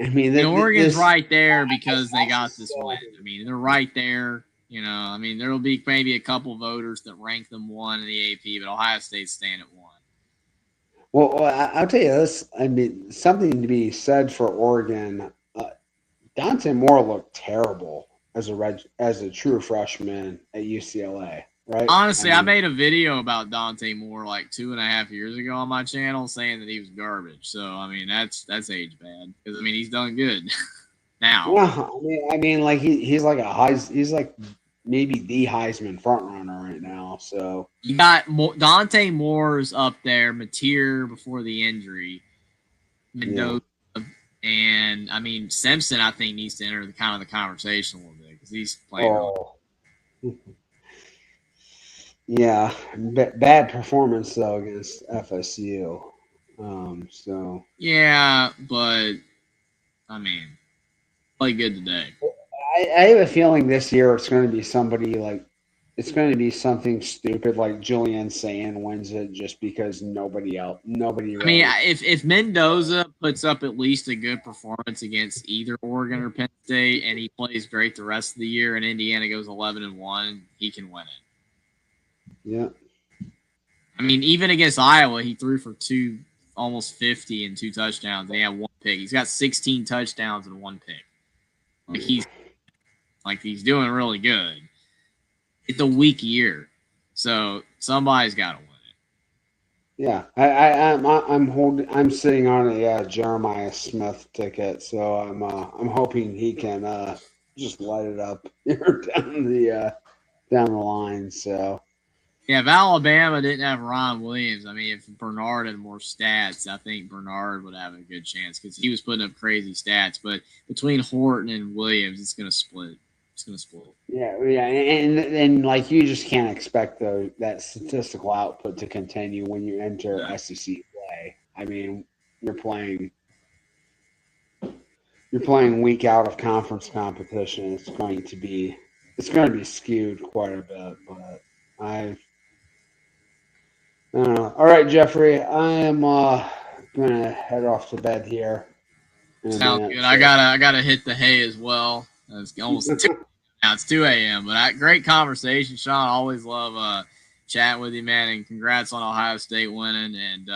mean, Oregon's right there because they got this win. I mean, they're right there. I mean, there'll be maybe a couple voters that rank them 1 in the AP, but Ohio State's staying at 1. Well, I'll tell you this. I mean, something to be said for Oregon. Dante Moore looked terrible as a true freshman at UCLA. Right? Honestly, I made a video about Dante Moore like 2.5 years ago on my channel saying that he was garbage. So I mean, that's age bad because I mean he's done good now. Well, I mean, like he's like he's like maybe the Heisman front runner right now. So you got Dante Moore's up there, Mateer before the injury, Mendoza, And I mean, Simpson, I think, needs to enter the conversation a little bit because he's playing really. Yeah, bad performance though against FSU. So Yeah, but I mean, play good today. I have a feeling this year it's going to be it's going to be something stupid like Julian Sand wins it just because nobody really. I mean, if Mendoza puts up at least a good performance against either Oregon or Penn State, and he plays great the rest of the year, and Indiana goes 11-1, he can win it. Yeah. I mean, even against Iowa, he threw for almost 50 and 2 touchdowns, and he had 1 pick. He's got 16 touchdowns and 1 pick. He's doing really good. It's a weak year, so somebody's got to win it. Yeah, I'm sitting on a Jeremiah Smith ticket, so I'm hoping he can just light it up down the line. So yeah, if Alabama didn't have Ron Williams, I mean, if Bernard had more stats, I think Bernard would have a good chance because he was putting up crazy stats. But between Horton and Williams, it's going to split. It's going to split. Yeah, and like you just can't expect that statistical output to continue when you enter SEC play. I mean, you're playing week out of conference competition. It's going to be skewed quite a bit, but I don't know. All right, Jeffrey, I am gonna head off to bed here. Sounds good. I gotta hit the hay as well. It's almost 2 now. It's 2 a.m. But great conversation, Sean. Always love chatting with you, man. And congrats on Ohio State winning. And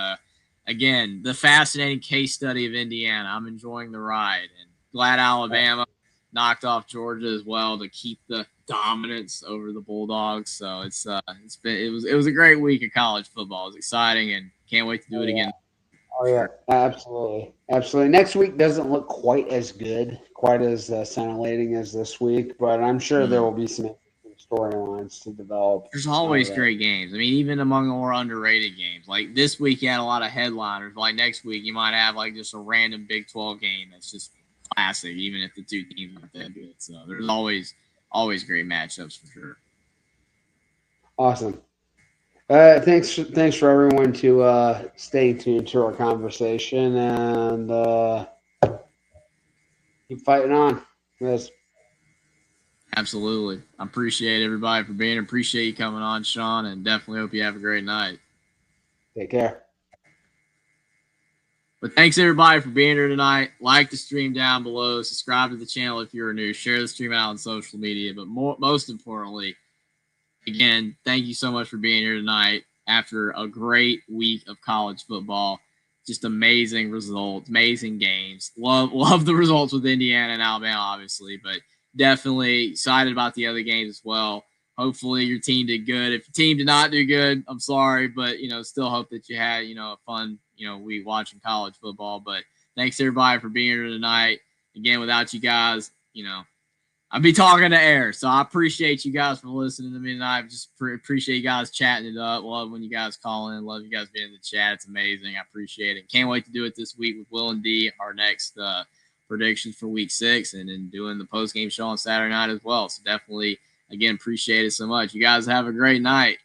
again, the fascinating case study of Indiana. I'm enjoying the ride, and glad Alabama knocked off Georgia as well to keep the dominance over the Bulldogs. So it was a great week of college football. It was exciting, and can't wait to do it again. Oh yeah, absolutely. Next week doesn't look quite as good, quite as scintillating as this week, but I'm sure there will be some storylines to develop. There's always great games. I mean, even among the more underrated games. Like this week, you had a lot of headliners. Like next week, you might have like just a random Big 12 game that's just classic, even if the two teams aren't that good. So there's always great matchups for sure. Awesome. Thanks for everyone to stay tuned to our conversation and keep fighting on. Yes. Absolutely. I appreciate everybody for being here. Appreciate you coming on, Sean, and definitely hope you have a great night. Take care. But thanks everybody for being here tonight. Like the stream down below. Subscribe to the channel if you're new. Share the stream out on social media. But most importantly, again, thank you so much for being here tonight after a great week of college football. Just amazing results, amazing games. Love the results with Indiana and Alabama, obviously, but definitely excited about the other games as well. Hopefully your team did good. If your team did not do good, I'm sorry, but still hope that you had a fun week watching college football. But thanks everybody for being here tonight. Again, without you guys, I'd be talking to air. So I appreciate you guys for listening to me tonight. Just appreciate you guys chatting it up. Love when you guys call in. Love you guys being in the chat. It's amazing. I appreciate it. Can't wait to do it this week with Will and D, our next predictions for week 6, and then doing the post-game show on Saturday night as well. So definitely, again, appreciate it so much. You guys have a great night.